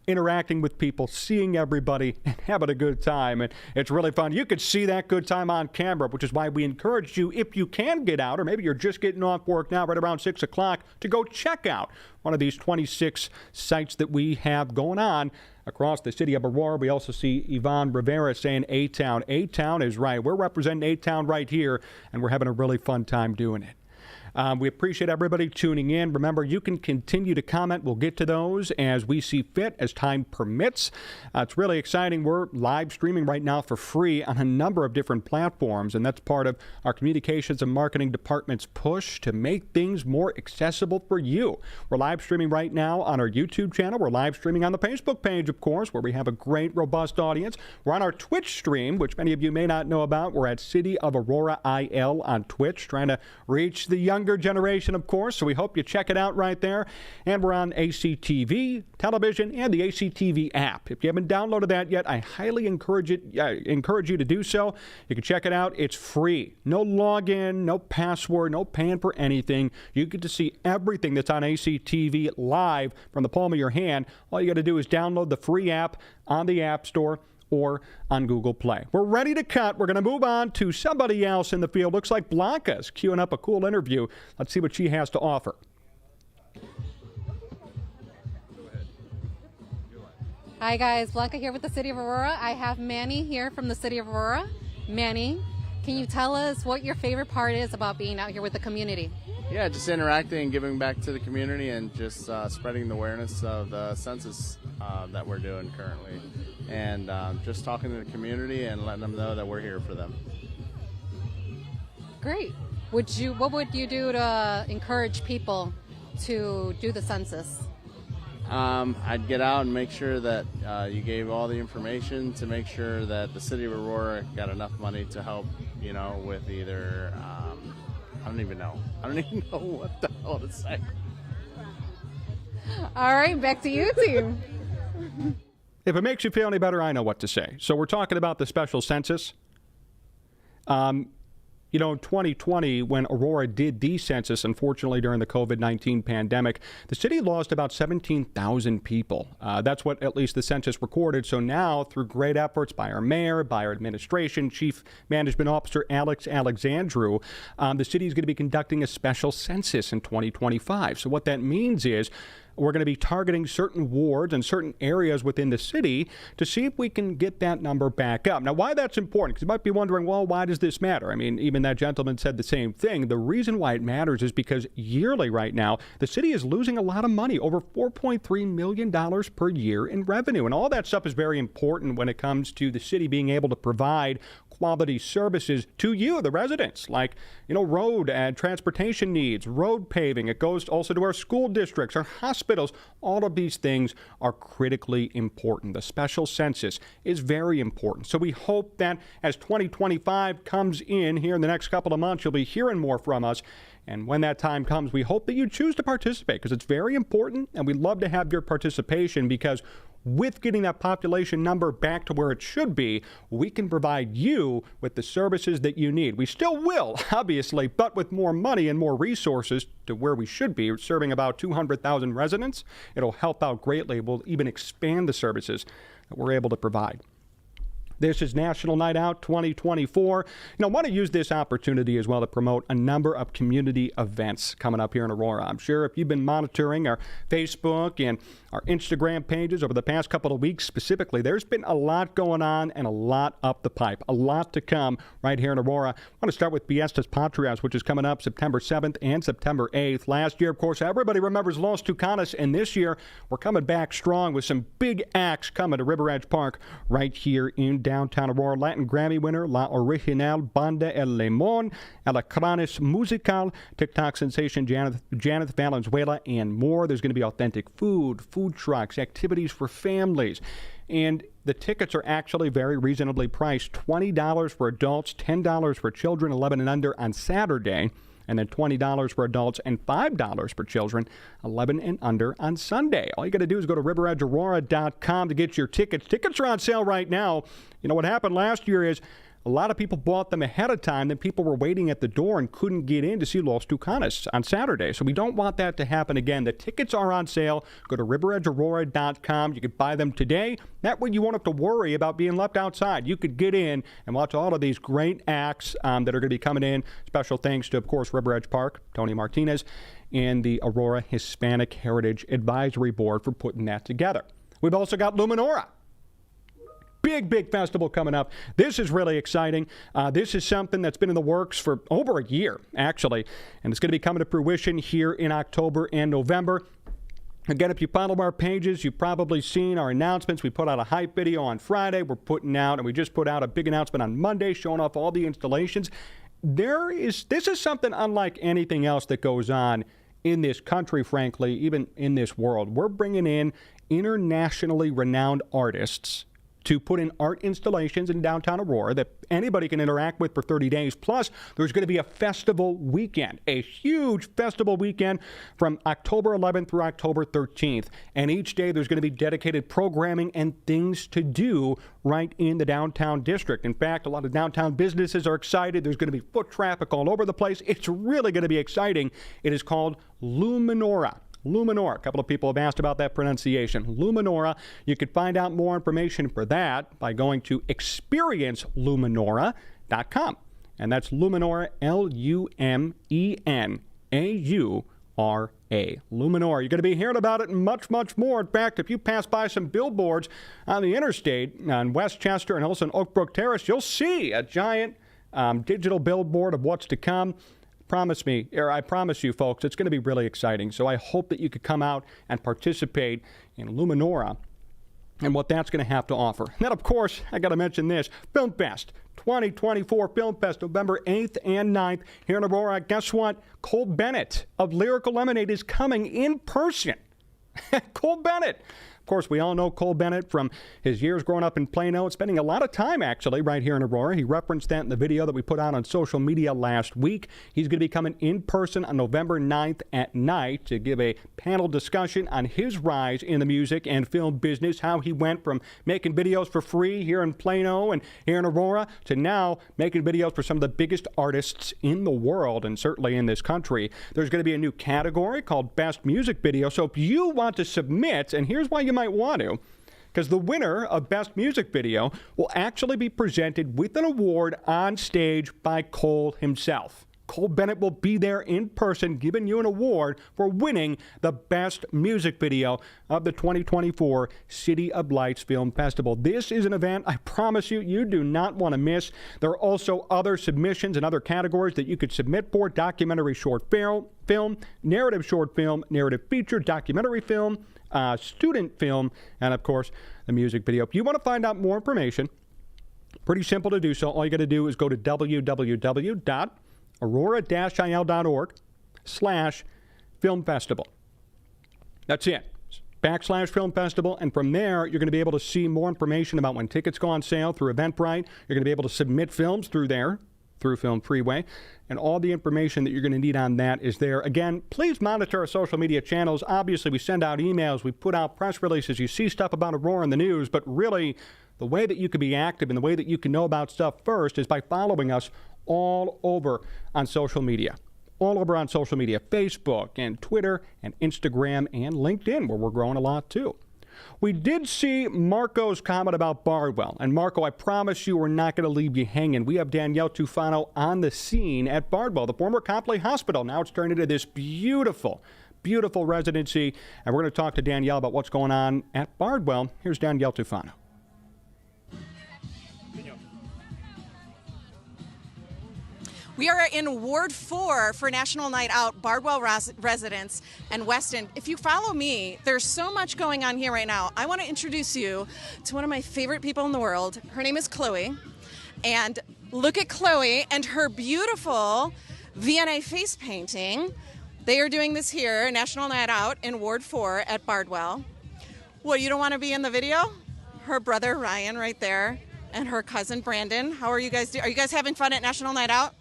interacting with people, seeing everybody, and having a good time. And it's really fun. You could see that good time on camera, which is why we encourage you, if you can get out, or maybe you're just getting off work now right around 6 o'clock, to go check out one of these 26 sites that we have going on across the city of Aurora. We also see Yvonne Rivera saying A-Town. A-Town is right. We're representing A-Town right here, and we're having a really fun time doing it. We appreciate everybody tuning in. Remember, you can continue to comment. We'll get to those as we see fit, as time permits. It's really exciting. We're live streaming right now for free on a number of different platforms, and that's part of our communications and marketing department's push to make things more accessible for you. We're live streaming right now on our YouTube channel. We're live streaming on the Facebook page, of course, where we have a great, robust audience. We're on our Twitch stream, which many of you may not know about. We're at City of Aurora IL on Twitch, trying to reach the younger generation, of course, so we hope you check it out right there. And we're on ACTV television and the ACTV app. If you haven't downloaded that yet, I highly encourage you to do so. You can check it out. It's free. No login, no password, no paying for anything. You get to see everything that's on ACTV live from the palm of your hand. All you got to do is download the free app on the App Store or on Google Play. We're ready to cut. We're going to move on to somebody else in the field. Looks like Blanca's queuing up a cool interview. Let's see what she has to offer. Hi guys, Blanca here with the City of Aurora. I have Manny here from the City of Aurora. Manny, can you tell us what your favorite part is about being out here with the community? Yeah, just interacting and giving back to the community and just spreading the awareness of the census that we're doing currently. And just talking to the community and letting them know that we're here for them. Great. What would you do to encourage people to do the census? I'd get out and make sure that you gave all the information to make sure that the City of Aurora got enough money to help, with either, I don't even know what the hell to say. All right, back to you, team. If it makes you feel any better, I know what to say. So we're talking about the special census. In 2020, when Aurora did the census, unfortunately during the COVID-19 pandemic, the city lost about 17,000 people. That's what at least the census recorded. So now, through great efforts by our mayor, by our administration, Chief Management Officer Alex Alexandru, the city is going to be conducting a special census in 2025. So what that means is we're going to be targeting certain wards and certain areas within the city to see if we can get that number back up. Now, why that's important, because you might be wondering, well, why does this matter? I mean, even that gentleman said the same thing. The reason why it matters is because yearly right now, the city is losing a lot of money, over $4.3 million per year in revenue. And all that stuff is very important when it comes to the city being able to provide quality services to you, the residents, like, road and transportation needs, road paving. It goes also to our school districts, our hospitals. All of these things are critically important. The special census is very important. So we hope that as 2025 comes in here in the next couple of months, you'll be hearing more from us. And when that time comes, we hope that you choose to participate because it's very important, and we'd love to have your participation because with getting that population number back to where it should be, we can provide you with the services that you need. We still will, obviously, but with more money and more resources to where we should be, serving about 200,000 residents, it'll help out greatly. We'll even expand the services that we're able to provide. This is National Night Out 2024. I want to use this opportunity as well to promote a number of community events coming up here in Aurora. I'm sure if you've been monitoring our Facebook and our Instagram pages over the past couple of weeks specifically, there's been a lot going on and a lot up the pipe, a lot to come right here in Aurora. I want to start with Fiestas Patrias, which is coming up September 7th and September 8th. Last year, of course, everybody remembers Los Tucanes, and this year we're coming back strong with some big acts coming to River Edge Park right here in downtown Aurora. Latin Grammy winner La Original Banda El Limón, Alacranes Musical, TikTok sensation Janeth Valenzuela, and more. There's going to be authentic food trucks, activities for families. And the tickets are actually very reasonably priced. $20 for adults, $10 for children 11 and under on Saturday, and then $20 for adults and $5 for children 11 and under on Sunday. All you got to do is go to riveredgeaurora.com to get your tickets. Tickets are on sale right now. What happened last year is a lot of people bought them ahead of time, then people were waiting at the door and couldn't get in to see Los Tucanes on Saturday. So we don't want that to happen again. The tickets are on sale. Go to riveredgeaurora.com. You can buy them today. That way you won't have to worry about being left outside. You could get in and watch all of these great acts that are going to be coming in. Special thanks to, of course, River Edge Park, Tony Martinez, and the Aurora Hispanic Heritage Advisory Board for putting that together. We've also got Luminora. Big festival coming up. This is really exciting. This is something that's been in the works for over a year, actually, and it's going to be coming to fruition here in October and November. Again, if you follow our pages, you've probably seen our announcements. We put out a hype video on Friday. We just put out a big announcement on Monday showing off all the installations. This is something unlike anything else that goes on in this country, frankly, even in this world. We're bringing in internationally renowned artists to put in art installations in downtown Aurora that anybody can interact with for 30 days. Plus, there's going to be a festival weekend, a huge festival weekend from October 11th through October 13th. And each day there's going to be dedicated programming and things to do right in the downtown district. In fact, a lot of downtown businesses are excited. There's going to be foot traffic all over the place. It's really going to be exciting. It is called Luminora. Luminora. A couple of people have asked about that pronunciation. Luminora. You can find out more information for that by going to experienceluminora.com. And that's Luminora, Lumenaura. Luminora. You're going to be hearing about it and much more. In fact, if you pass by some billboards on the interstate on Westchester and also in Oak Brook Terrace, you'll see a giant digital billboard of what's to come. I promise you, folks, it's going to be really exciting. So I hope that you could come out and participate in Luminora and what that's going to have to offer. And then, of course, I got to mention this, Film Fest, 2024 Film Fest, November 8th and 9th here in Aurora. Guess what? Cole Bennett of Lyrical Lemonade is coming in person. Cole Bennett. Of course, we all know Cole Bennett from his years growing up in Plano and spending a lot of time, actually, right here in Aurora. He referenced that in the video that we put out on social media last week. He's going to be coming in person on November 9th at night to give a panel discussion on his rise in the music and film business, how he went from making videos for free here in Plano and here in Aurora to now making videos for some of the biggest artists in the world and certainly in this country. There's going to be a new category called Best Music Video. So if you want to submit, and here's why you might want to, because the winner of Best Music Video will actually be presented with an award on stage by Cole himself. Cole Bennett will be there in person giving you an award for winning the Best Music Video of the 2024 City of Lights Film Festival. This is an event I promise you do not want to miss. There are also other submissions and other categories that you could submit for: documentary short film, narrative short film, narrative feature, documentary film, student film, and of course, the music video. If you want to find out more information, pretty simple to do so. All you got to do is go to www.aurora-il.org/film festival. That's it. /film festival. And from there, you're going to be able to see more information about when tickets go on sale through Eventbrite. You're going to be able to submit films through there, through Film Freeway, and all the information that you're going to need on that is there. Again, please monitor our social media channels. Obviously, we send out emails, we put out press releases, you see stuff about Aurora in the news, but really, the way that you can be active and the way that you can know about stuff first is by following us all over on social media. All over on social media, Facebook and Twitter and Instagram and LinkedIn, where we're growing a lot too. We did see Marco's comment about Bardwell. And Marco, I promise you we're not going to leave you hanging. We have Danielle Tufano on the scene at Bardwell, the former Copley Hospital. Now it's turned into this beautiful residency. And we're going to talk to Danielle about what's going on at Bardwell. Here's Danielle Tufano. We are in Ward 4 for National Night Out, Bardwell residents and Weston. If you follow me, there's so much going on here right now. I want to introduce you to one of my favorite people in the world. Her name is Chloe. And look at Chloe and her beautiful VNA face painting. They are doing this here, National Night Out in Ward 4 at Bardwell. What, you don't want to be in the video? Her brother Ryan right there and her cousin Brandon. How are you guys doing? Are you guys having fun at National Night Out?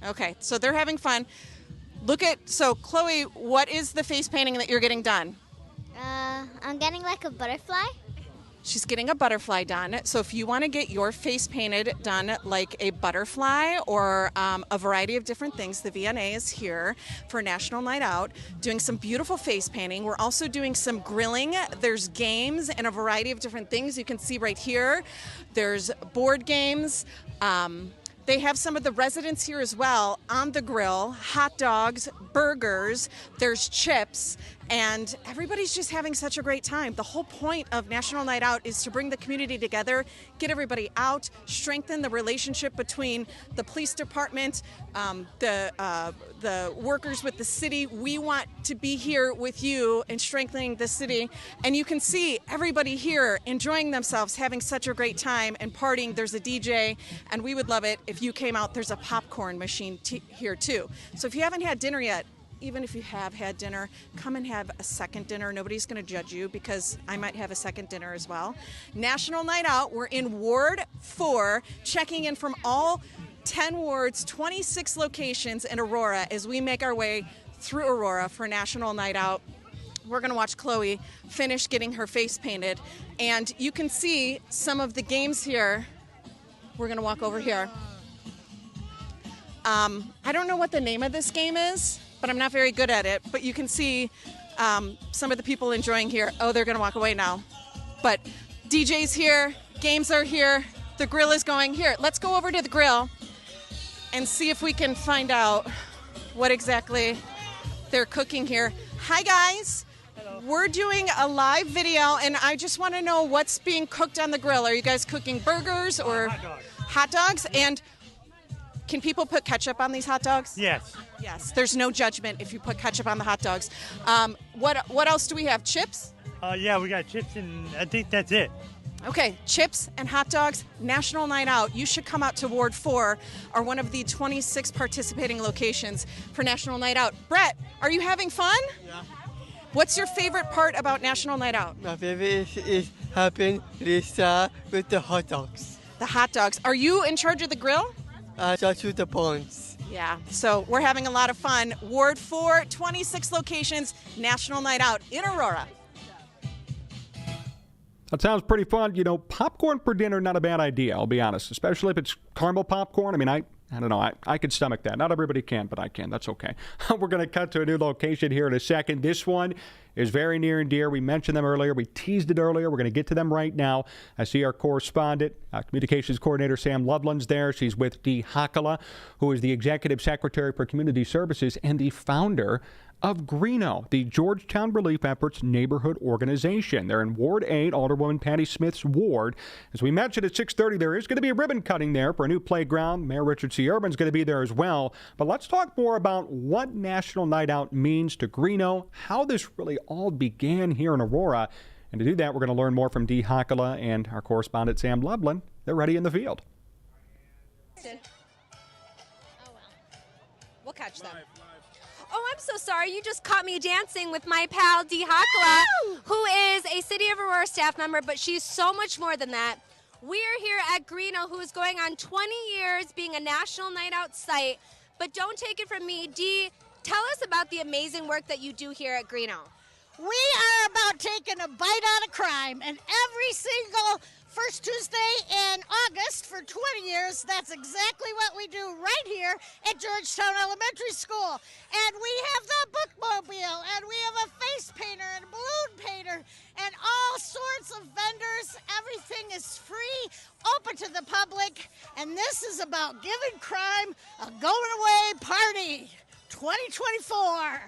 Okay, so they're having fun. So Chloe, what is the face painting that you're getting done? I'm getting like a butterfly. She's getting a butterfly done. So if you want to get your face painted done like a butterfly or a variety of different things, the VNA is here for National Night Out, doing some beautiful face painting. We're also doing some grilling. There's games and a variety of different things you can see right here. There's board games. They have some of the residents here as well on the grill, hot dogs, burgers, there's chips, and everybody's just having such a great time. The whole point of National Night Out is to bring the community together, get everybody out, strengthen the relationship between the police department, the workers with the city. We want to be here with you and strengthening the city. And you can see everybody here enjoying themselves, having such a great time and partying. There's a DJ, and we would love it if you came out. There's a popcorn machine here too. So if you haven't had dinner yet, even if you have had dinner, come and have a second dinner. Nobody's going to judge you because I might have a second dinner as well. National Night Out, we're in Ward 4, checking in from all 10 wards, 26 locations in Aurora as we make our way through Aurora for National Night Out. We're going to watch Chloe finish getting her face painted. And you can see some of the games here. We're going to walk over here. I don't know what the name of this game is, but I'm not very good at it. But you can see some of the people enjoying here. Oh, they're going to walk away now. But DJ's here, games are here, the grill is going here. Let's go over to the grill and see if we can find out what exactly they're cooking here. Hi, guys. Hello. We're doing a live video, and I just want to know what's being cooked on the grill. Are you guys cooking burgers or hot dogs? And can people put ketchup on these hot dogs? Yes. Yes. There's no judgment if you put ketchup on the hot dogs. What else do we have? Chips? Yeah, we got chips, and I think that's it. Okay, chips and hot dogs, National Night Out. You should come out to Ward 4, or one of the 26 participating locations for National Night Out. Brett, are you having fun? Yeah. What's your favorite part about National Night Out? My favorite is helping Lisa with the hot dogs. The hot dogs. Are you in charge of the grill? Just with the points. Yeah, so we're having a lot of fun. Ward 4, 26 locations, National Night Out in Aurora. That sounds pretty fun. You know, popcorn for dinner, not a bad idea, I'll be honest, especially if it's caramel popcorn. I mean, I don't know. I could stomach that. Not everybody can, but I can. That's okay. We're going to cut to a new location here in a second. This one is very near and dear. We mentioned them earlier. We teased it earlier. We're going to get to them right now. I see our correspondent, communications coordinator Sam Loveland's there. She's with Dee Hakala, who is the executive secretary for community services and the founder of Greo, the Georgetown Relief Efforts neighborhood organization. They're in Ward 8, Alderwoman Patty Smith's ward. As we mentioned at 6:30, there is going to be a ribbon cutting there for a new playground. Mayor Richard C. Urban's going to be there as well. But let's talk more about what National Night Out means to Greo, how this really all began here in Aurora. And to do that, we're going to learn more from Dee Hakala and our correspondent Sam Loveland. They're ready in the field. We'll catch them. Oh, I'm so sorry. You just caught me dancing with my pal, Dee Hakala, who is a City of Aurora staff member, but she's so much more than that. We're here at Greo, who is going on 20 years being a National Night Out site. But don't take it from me. Dee, tell us about the amazing work that you do here at Greo. We are about taking a bite out of crime, and every single first Tuesday in August for 20 years, that's exactly what we do right here at Georgetown Elementary School. And we have the Bookmobile, and we have a face painter and a balloon painter, and all sorts of vendors. Everything is free, open to the public, and this is about giving crime a going away party 2024.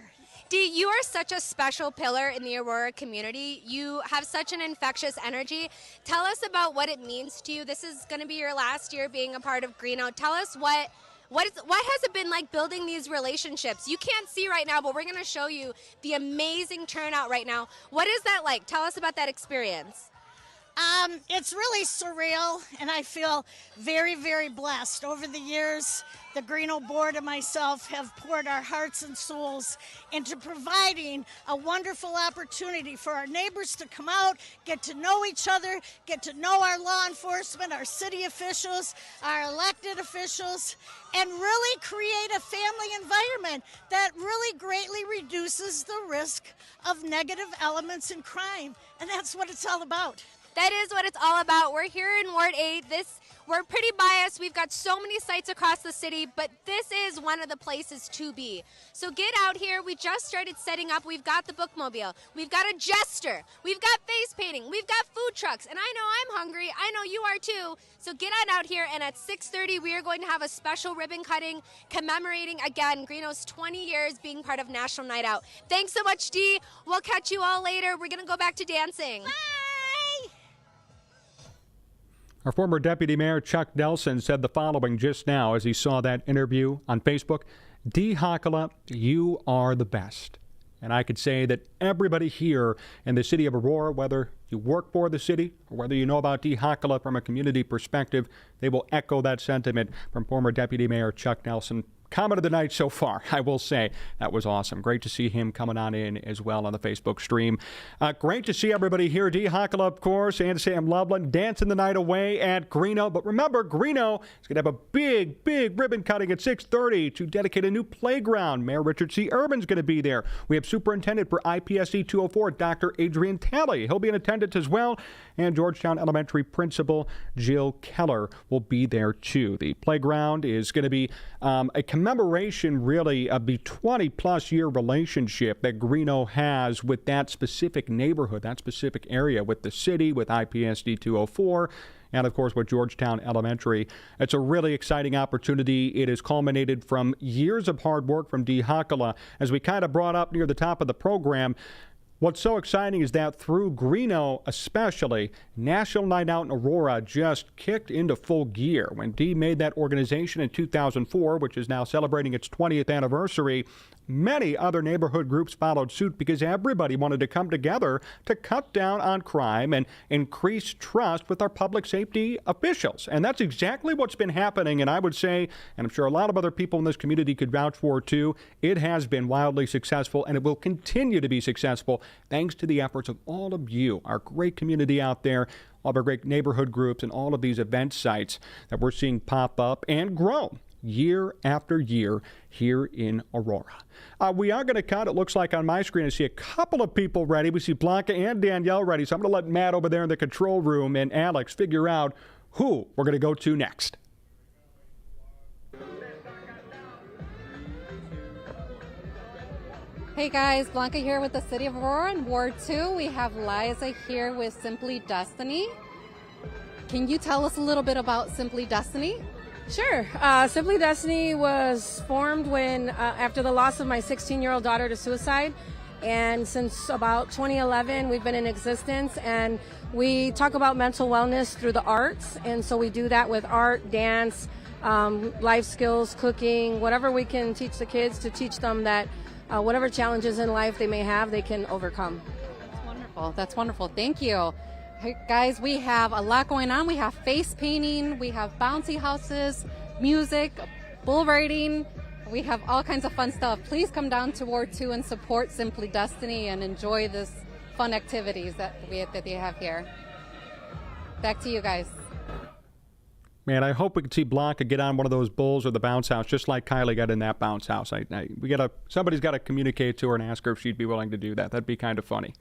Dee, you are such a special pillar in the Aurora community. You have such an infectious energy. Tell us about what it means to you. This is going to be your last year being a part of Greo. Tell us what has it been like building these relationships? You can't see right now, but we're going to show you the amazing turnout right now. What is that like? Tell us about that experience. It's really surreal, and I feel very, very blessed. Over the years, the Greo board and myself have poured our hearts and souls into providing a wonderful opportunity for our neighbors to come out, get to know each other, get to know our law enforcement, our city officials, our elected officials, and really create a family environment that really greatly reduces the risk of negative elements in crime. And that's what it's all about. That is what it's all about. We're here in Ward 8. We're pretty biased. We've got so many sites across the city, but this is one of the places to be. So get out here. We just started setting up. We've got the Bookmobile. We've got a jester. We've got face painting. We've got food trucks. And I know I'm hungry. I know you are too. So get on out here, and at 6:30, we are going to have a special ribbon cutting commemorating, again, Greeno's 20 years being part of National Night Out. Thanks so much, Dee. We'll catch you all later. We're going to go back to dancing. Bye! Our former Deputy Mayor Chuck Nelson said the following just now as he saw that interview on Facebook. Dee Hockala, you are the best. And I could say that everybody here in the city of Aurora, whether you work for the city or whether you know about Dee Hockala from a community perspective, they will echo that sentiment from former Deputy Mayor Chuck Nelson. Comment of the night so far, I will say. That was awesome. Great to see him coming on in as well on the Facebook stream. Great to see everybody here. Dee Hockala, of course, and Sam Loveland dancing the night away at Greo. But remember, Greo is going to have a big ribbon cutting at 6:30 to dedicate a new playground. Mayor Richard C. Urban's going to be there. We have Superintendent for IPSC 204, Dr. Adrian Talley. He'll be in attendance as well. And Georgetown Elementary Principal Jill Keller will be there too. The playground is going to be a commemoration, really, of the 20-plus year relationship that Greo has with that specific neighborhood, that specific area, with the city, with IPSD 204, and, of course, with Georgetown Elementary. It's a really exciting opportunity. It has culminated from years of hard work from Dee Hockala. As we kind of brought up near the top of the program, what's so exciting is that through Greo especially, National Night Out in Aurora just kicked into full gear. When Dee made that organization in 2004, which is now celebrating its 20th anniversary, many other neighborhood groups followed suit because everybody wanted to come together to cut down on crime and increase trust with our public safety officials. And that's exactly what's been happening. And I would say, and I'm sure a lot of other people in this community could vouch for it too, it has been wildly successful and it will continue to be successful thanks to the efforts of all of you, our great community out there, all of our great neighborhood groups and all of these event sites that we're seeing pop up and grow year after year here in Aurora. We are going to cut. It looks like on my screen I see a couple of people ready. We see Blanca and Danielle ready. So I'm going to let Matt over there in the control room and Alex figure out who we're going to go to next. Hey guys, Blanca here with the City of Aurora in Ward 2. We have Liza here with Simply Destiny. Can you tell us a little bit about Simply Destiny? Sure. Simply Destiny was formed when after the loss of my 16-year-old daughter to suicide. And since about 2011, we've been in existence, and we talk about mental wellness through the arts. And so we do that with art, dance, life skills, cooking, whatever we can teach the kids to teach them that whatever challenges in life they may have, they can overcome. That's wonderful. That's wonderful. Thank you. Hey, guys, we have a lot going on. We have face painting, we have bouncy houses, music, bull riding. We have all kinds of fun stuff. Please come down to Ward 2 and support Simply Destiny and enjoy this fun activities that they have here. Back to you guys. Man, I hope we can see Blanca get on one of those bulls or the bounce house, just like Kylie got in that bounce house. Somebody's got to communicate to her and ask her if she'd be willing to do that. That'd be kind of funny.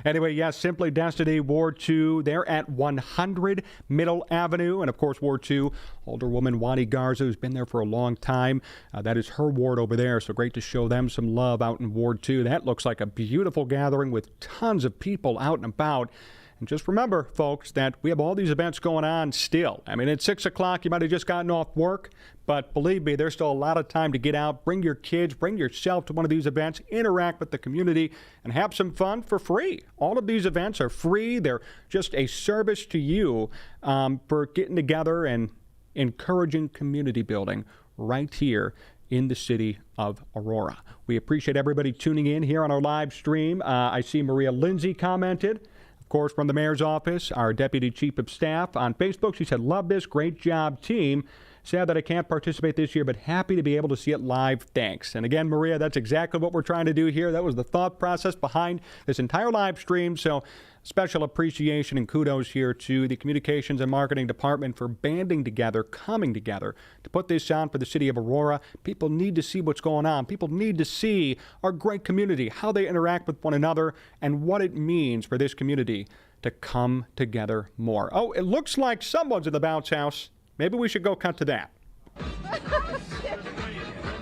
Anyway, yes, Simply Destiny, Ward 2. They're at 100 Middle Avenue. And, of course, Ward 2, older woman Wani Garza, who's been there for a long time. That is her ward over there, so great to show them some love out in Ward 2. That looks like a beautiful gathering with tons of people out and about. And just remember, folks, that we have all these events going on still. I mean, at 6 o'clock, you might have just gotten off work, but believe me, there's still a lot of time to get out. Bring your kids, bring yourself to one of these events, interact with the community, and have some fun for free. All of these events are free. They're just a service to you for getting together and encouraging community building right here in the city of Aurora. We appreciate everybody tuning in here on our live stream. I see Maria Lindsay commented. Of course, from the mayor's office, our deputy chief of staff on Facebook, she said, "Love this, great job, team." Sad that I can't participate this year, but happy to be able to see it live. Thanks. And again, Maria, that's exactly what we're trying to do here. That was the thought process behind this entire live stream. So special appreciation and kudos here to the Communications and Marketing Department for banding together, coming together to put this on for the city of Aurora. People need to see what's going on. People need to see our great community, how they interact with one another, and what it means for this community to come together more. Oh, it looks like someone's in the bounce house. Maybe we should go cut to that.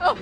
Oh,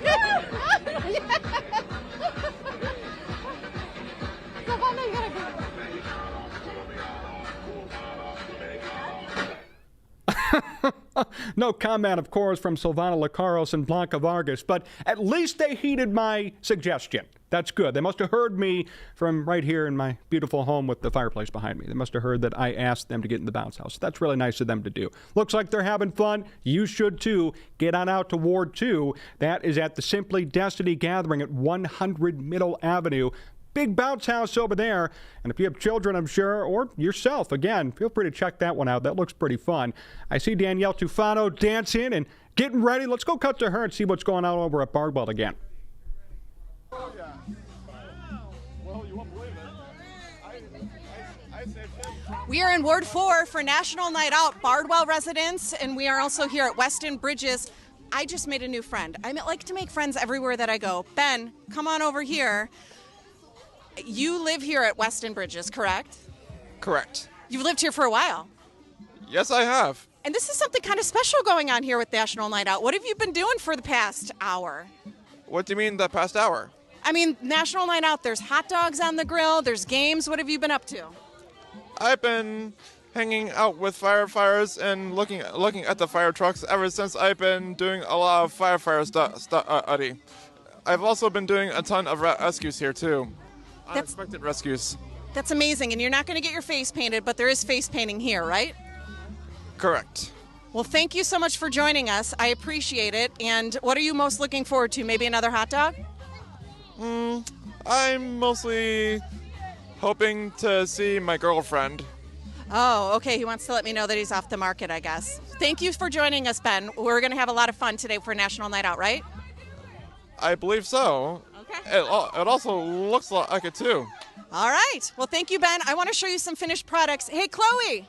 No comment, of course, from Silvana Lacaros and Blanca Vargas, but at least they heeded my suggestion. That's good. They must have heard me from right here in my beautiful home with the fireplace behind me. They must have heard that I asked them to get in the bounce house. That's really nice of them to do. Looks like they're having fun. You should too. Get on out to Ward 2. That is at the Simply Destiny Gathering at 100 Middle Avenue. Big bounce house over there. And if you have children, I'm sure, or yourself, again, feel free to check that one out. That looks pretty fun. I see Danielle Tufano dancing and getting ready. Let's go cut to her and see what's going on over at Bardwell again. We are in Ward 4 for National Night Out, Bardwell residents, and we are also here at Weston Bridges. I just made a new friend. I like to make friends everywhere that I go. Ben, come on over here. You live here at Weston Bridges, correct? Correct. You've lived here for a while. Yes, I have. And this is something kind of special going on here with National Night Out. What have you been doing for the past hour? What do you mean the past hour? I mean, National Night Out, there's hot dogs on the grill, there's games. What have you been up to? I've been hanging out with firefighters and looking at the fire trucks ever since I've been doing a lot of firefighter study. I've also been doing a ton of rescues here, too. Unexpected rescues. That's amazing. And you're not going to get your face painted, but there is face painting here, right? Correct. Well, thank you so much for joining us. I appreciate it. And what are you most looking forward to? Maybe another hot dog? I'm mostly hoping to see my girlfriend. Oh, okay. He wants to let me know that he's off the market, I guess. Thank you for joining us, Ben. We're going to have a lot of fun today for National Night Out, right? I believe so. Okay. It also looks like it, too. All right. Well, thank you, Ben. I want to show you some finished products. Hey, Chloe,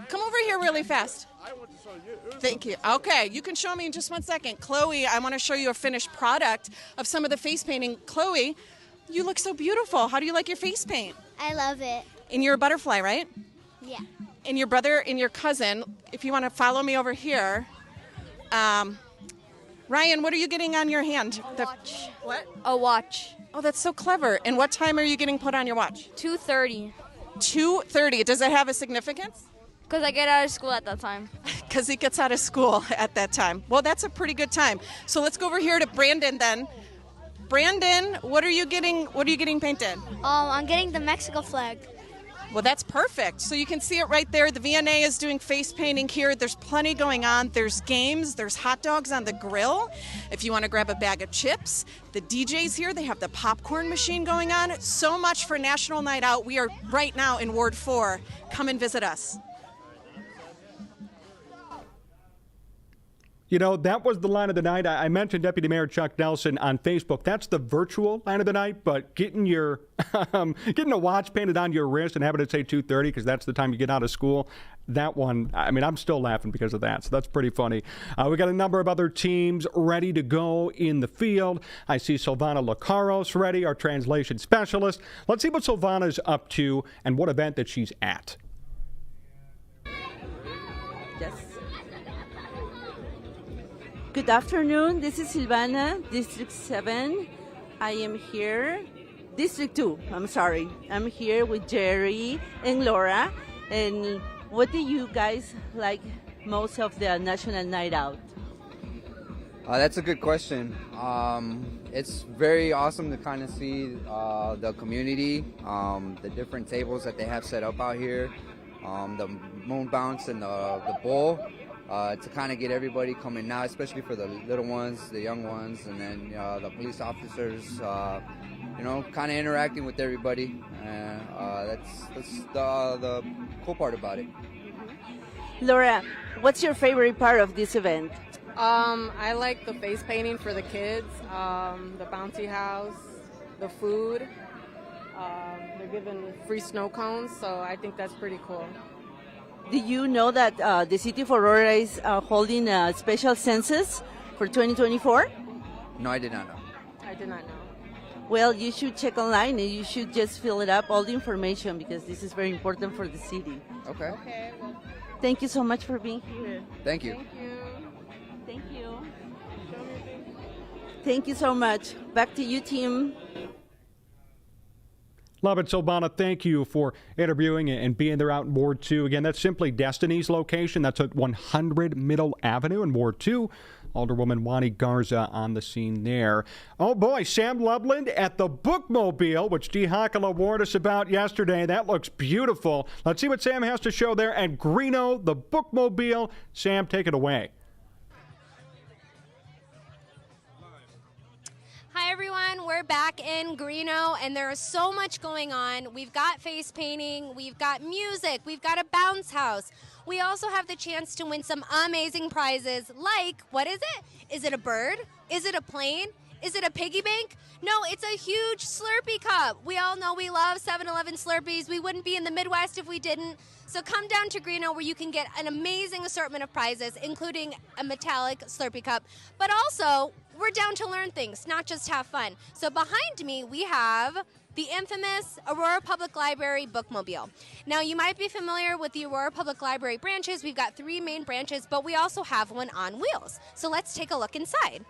come over here really fast. I want to show you. Thank you. Okay, you can show me in just 1 second. Chloe, I want to show you a finished product of some of the face painting. Chloe, you look so beautiful. How do you like your face paint? I love it. And you're a butterfly, right? Yeah. And your brother and your cousin, if you want to follow me over here. Ryan, what are you getting on your hand? Watch. What? A watch. Oh, that's so clever. And what time are you getting put on your watch? 2:30. 2:30. Does it have a significance? Because I get out of school at that time. Because he gets out of school at that time. Well, that's a pretty good time. So let's go over here to Brandon then. Brandon, what are you getting painted? I'm getting the Mexico flag. Well, that's perfect. So you can see it right there. The VNA is doing face painting here. There's plenty going on. There's games. There's hot dogs on the grill. If you want to grab a bag of chips, the DJ's here. They have the popcorn machine going on. So much for National Night Out. We are right now in Ward 4. Come and visit us. You know, that was the line of the night. I mentioned Deputy Mayor Chuck Nelson on Facebook. That's the virtual line of the night, but getting your getting a watch painted on your wrist and having it say 2:30 because that's the time you get out of school, that one, I mean, I'm still laughing because of that, so that's pretty funny. We got a number of other teams ready to go in the field. I see Silvana Lacaros ready, our translation specialist. Let's see what Silvana's up to and what event that she's at. Yes. Good afternoon. This is Silvana, District 7. I am here. District 2, I'm sorry. I'm here with Jerry and Laura. And what do you guys like most of the National Night Out? That's a good question. It's very awesome to kind of see the community, the different tables that they have set up out here, the moon bounce and the bowl. To kind of get everybody coming now, especially for the little ones, the young ones, and then the police officers, kind of interacting with everybody. That's the cool part about it. Laura, what's your favorite part of this event? I like the face painting for the kids, the bouncy house, the food. They're giving free snow cones, so I think that's pretty cool. Do you know that the city of Aurora is holding a special census for 2024? No, I did not know. I did not know. Well, you should check online and you should just fill it up, all the information, because this is very important for the city. Okay. Okay. Well, Thank you so much for being here. Thank you. Thank you. Thank you so much. Back to you, team. Love it, Silvana. Thank you for interviewing and being there out in Ward 2. Again, that's Simply Destiny's location. That's at 100 Middle Avenue in Ward 2. Alderwoman Wani Garza on the scene there. Oh, boy, Sam Loveland at the Bookmobile, which Dee Hockala warned us about yesterday. That looks beautiful. Let's see what Sam has to show there at Greo, the Bookmobile. Sam, take it away. Hi everyone, we're back in Greo and there is so much going on. We've got face painting, we've got music, we've got a bounce house. We also have the chance to win some amazing prizes like, what is it? Is it a bird? Is it a plane? Is it a piggy bank? No, it's a huge Slurpee cup. We all know we love 7-Eleven Slurpees. We wouldn't be in the Midwest if we didn't. So come down to Greo where you can get an amazing assortment of prizes, including a metallic Slurpee cup. But also, we're down to learn things, not just have fun. So behind me, we have the infamous Aurora Public Library Bookmobile. Now, you might be familiar with the Aurora Public Library branches. We've got 3 main branches, but we also have one on wheels. So let's take a look inside.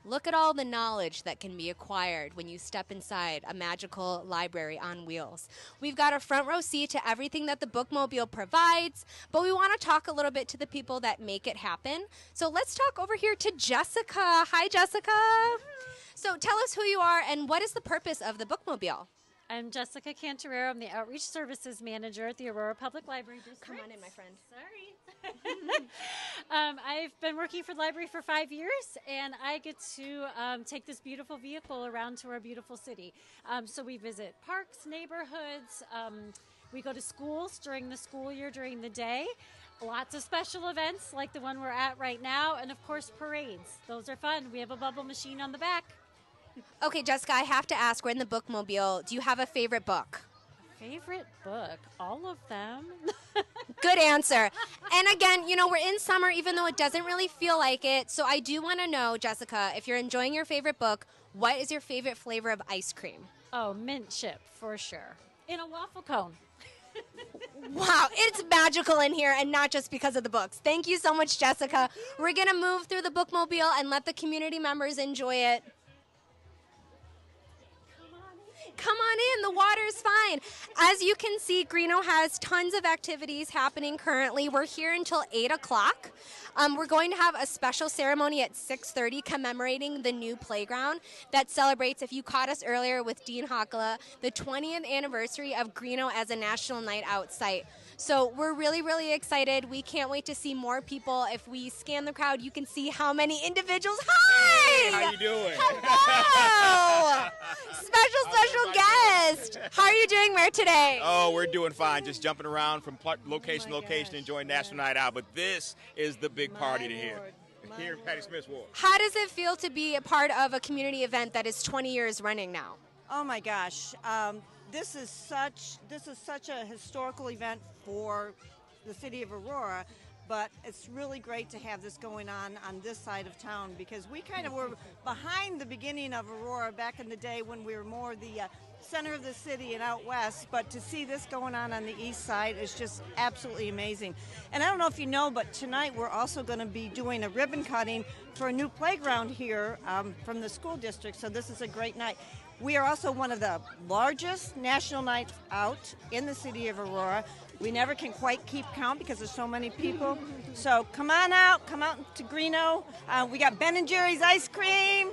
Look at all the knowledge that can be acquired when you step inside a magical library on wheels. We've got a front row seat to everything that the Bookmobile provides, but we want to talk a little bit to the people that make it happen. So let's talk over here to Jessica. Hi, Jessica. So tell us who you are and what is the purpose of the Bookmobile? I'm Jessica Cantorero. I'm the Outreach Services Manager at the Aurora Public Library District. Come on in, my friend. Sorry. I've been working for the library for 5 years, and I get to take this beautiful vehicle around to our beautiful city. So we visit parks, neighborhoods. We go to schools during the school year, during the day. Lots of special events like the one we're at right now, and of course parades. Those are fun. We have a bubble machine on the back. Okay, Jessica, I have to ask, we're in the Bookmobile. Do you have a favorite book? Favorite book? All of them. Good answer. And again, you know, we're in summer, even though it doesn't really feel like it. So I do want to know, Jessica, if you're enjoying your favorite book, what is your favorite flavor of ice cream? Oh, mint chip, for sure. In a waffle cone. Wow, it's magical in here, and not just because of the books. Thank you so much, Jessica. We're going to move through the Bookmobile and let the community members enjoy it. Come on in, the water's fine. As you can see, Greo has tons of activities happening currently. We're here until 8 o'clock. We're going to have a special ceremony at 6:30 commemorating the new playground that celebrates, if you caught us earlier with Dean Hockala, the 20th anniversary of Greo as a National Night Out site. So we're really, really excited. We can't wait to see more people. If we scan the crowd, you can see how many individuals. Hi! Hey, how you doing? Hello! Special guest. How are you doing, Mayor, today? Oh, we're doing fine. Just jumping around from location to location, enjoying National Night Out. But this is the big party to hear in Patty Smith's ward. How does it feel to be a part of a community event that is 20 years running now? Oh my gosh, this is such a historical event for the city of Aurora, but it's really great to have this going on this side of town because we kind of were behind the beginning of Aurora back in the day when we were more the center of the city and out west, but to see this going on the east side is just absolutely amazing. And I don't know if you know, but tonight we're also going to be doing a ribbon cutting for a new playground here from the school district, so this is a great night. We are also one of the largest national nights out in the city of Aurora. We never can quite keep count because there's so many people. So come out to Greo. We got Ben & Jerry's ice cream,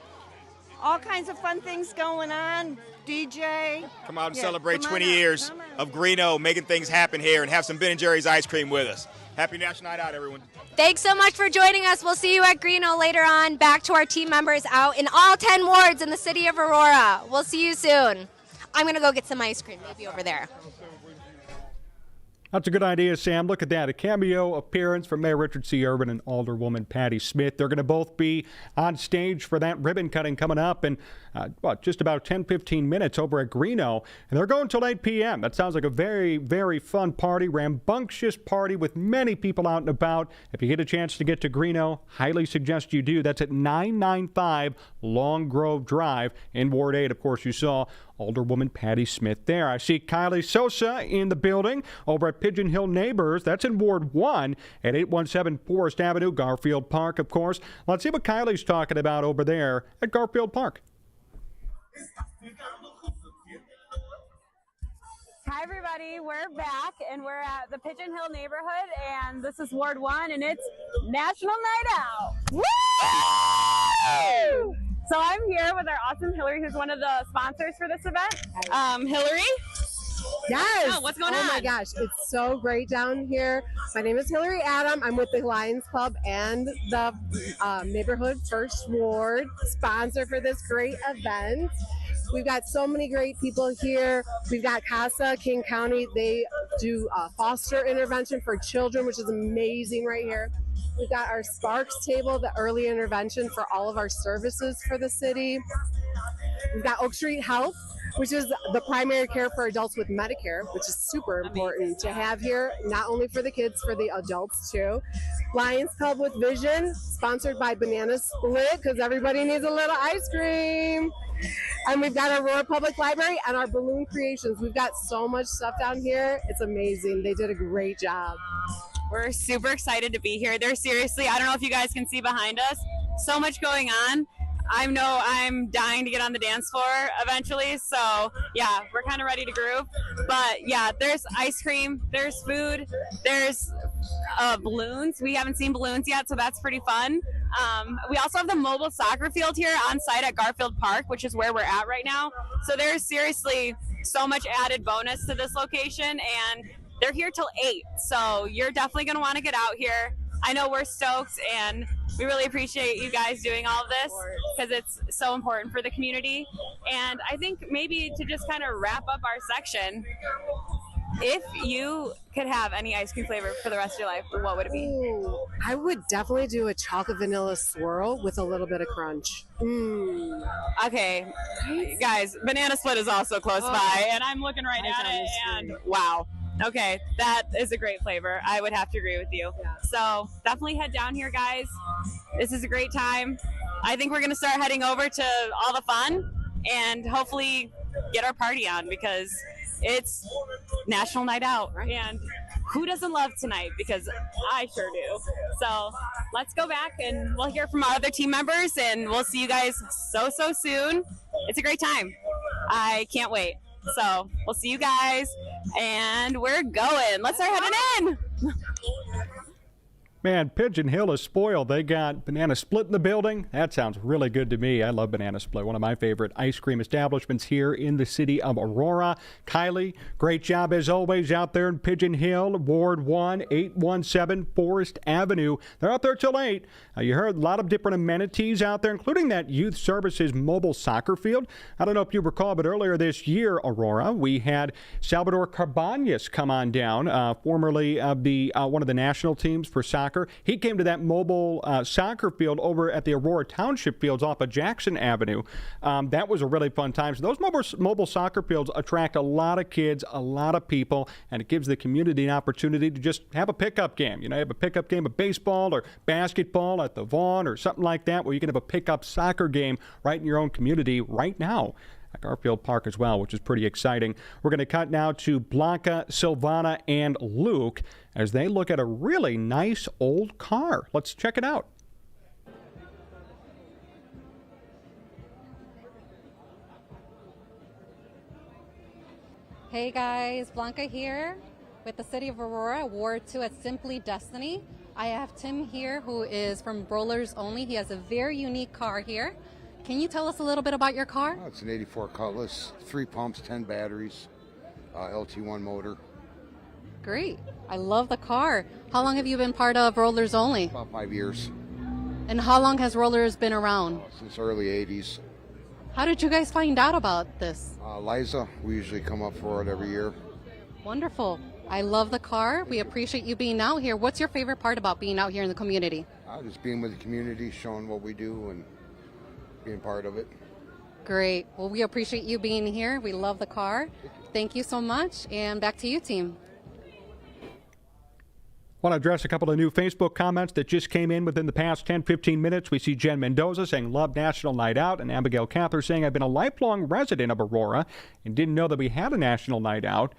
all kinds of fun things going on. DJ. Come out and celebrate 20 years of Greo, making things happen here, and have some Ben & Jerry's ice cream with us. Happy National Night Out, everyone. Thanks so much for joining us. We'll see you at Greo later on. Back to our team members out in all 10 wards in the city of Aurora. We'll see you soon. I'm going to go get some ice cream, maybe over there. That's a good idea, Sam. Look at that. A cameo appearance from Mayor Richard C. Urban and Alderwoman Patty Smith. They're going to both be on stage for that ribbon cutting coming up in, just about 10-15 minutes over at Greo. And they're going till 8 p.m. That sounds like a very, very fun party, rambunctious party with many people out and about. If you get a chance to get to Greo, highly suggest you do. That's at 995 Long Grove Drive in Ward 8. Of course, you saw Alderwoman Patty Smith there. I see Kylie Sosa in the building over at Pigeon Hill Neighbors. That's in Ward 1 at 817 Forest Avenue, Garfield Park, of course. Let's see what Kylie's talking about over there at Garfield Park. Hi, everybody. We're back, and we're at the Pigeon Hill neighborhood, and this is Ward 1, and it's National Night Out. Woo! So I'm here with our awesome Hillary, who's one of the sponsors for this event. Hillary? Yes. Oh, what's going on? Oh my gosh, it's so great down here. My name is Hillary Adam. I'm with the Lions Club and the Neighborhood First Ward sponsor for this great event. We've got so many great people here. We've got CASA, King County. They do foster intervention for children, which is amazing right here. We've got our Sparks table, the early intervention for all of our services for the city. We've got Oak Street Health, which is the primary care for adults with Medicare, which is super important to have here, not only for the kids, for the adults too. Lions Club with Vision, sponsored by Banana Split, because everybody needs a little ice cream. And we've got Aurora Public Library and our balloon creations. We've got so much stuff down here. It's amazing. They did a great job. We're super excited to be here. There's seriously, I don't know if you guys can see behind us, so much going on. I know I'm dying to get on the dance floor eventually, so yeah, we're kind of ready to groove. But yeah, there's ice cream, there's food, there's balloons. We haven't seen balloons yet, so that's pretty fun. We also have the mobile soccer field here on site at Garfield Park, which is where we're at right now. So there's seriously so much added bonus to this location, and they're here till 8, so you're definitely going to want to get out here. I know we're stoked, and we really appreciate you guys doing all of this because it's so important for the community. And I think maybe to just kind of wrap up our section, if you could have any ice cream flavor for the rest of your life, what would it be? Ooh, I would definitely do a chocolate vanilla swirl with a little bit of crunch. Okay, guys, Banana Split is also close by, and I'm looking right at it, and wow. Okay, that is a great flavor. I would have to agree with you. Yeah. So definitely head down here, guys. This is a great time. I think we're going to start heading over to all the fun and hopefully get our party on because it's National Night Out. And who doesn't love tonight? Because I sure do. So let's go back and we'll hear from our other team members and we'll see you guys so soon. It's a great time. I can't wait. So we'll see you guys, and we're going. Let's start heading in. Man, Pigeon Hill is spoiled. They got Banana Split in the building. That sounds really good to me. I love Banana Split, one of my favorite ice cream establishments here in the city of Aurora. Kylie, great job as always out there in Pigeon Hill, Ward 1, 817 Forest Avenue. They're out there till 8. You heard a lot of different amenities out there, including that Youth Services mobile soccer field. I don't know if you recall, but earlier this year, Aurora, we had Salvador Cabañas come on down, formerly of the one of the national teams for soccer. He came to that mobile soccer field over at the Aurora Township fields off of Jackson Avenue. That was a really fun time. So those mobile soccer fields attract a lot of kids, a lot of people, and it gives the community an opportunity to just have a pickup game. You know, have a pickup game of baseball or basketball at the Vaughn or something like that, where you can have a pickup soccer game right in your own community right now at Garfield Park as well, which is pretty exciting. We're going to cut now to Blanca, Silvana, and Luke as they look at a really nice old car. Let's check it out. Hey guys, Blanca here with the City of Aurora, Ward 2 at Simply Destiny. I have Tim here who is from Rollers Only. He has a very unique car here. Can you tell us a little bit about your car? It's an 84 Cutlass, 3 pumps, 10 batteries, LT1 motor. Great. I love the car. How long have you been part of Rollers Only? About 5 years. And how long has Rollers been around? Since early 80s. How did you guys find out about this? Liza, we usually come up for it every year. Wonderful. I love the car. We appreciate you being out here. What's your favorite part about being out here in the community? Just being with the community, showing what we do and being part of it. Great. Well, we appreciate you being here. We love the car. Thank you so much. And back to you, team. Want to address a couple of new Facebook comments that just came in within the past 10-15 minutes. We see Jen Mendoza saying, love National Night Out, and Abigail Cather saying, I've been a lifelong resident of Aurora and didn't know that we had a National Night Out.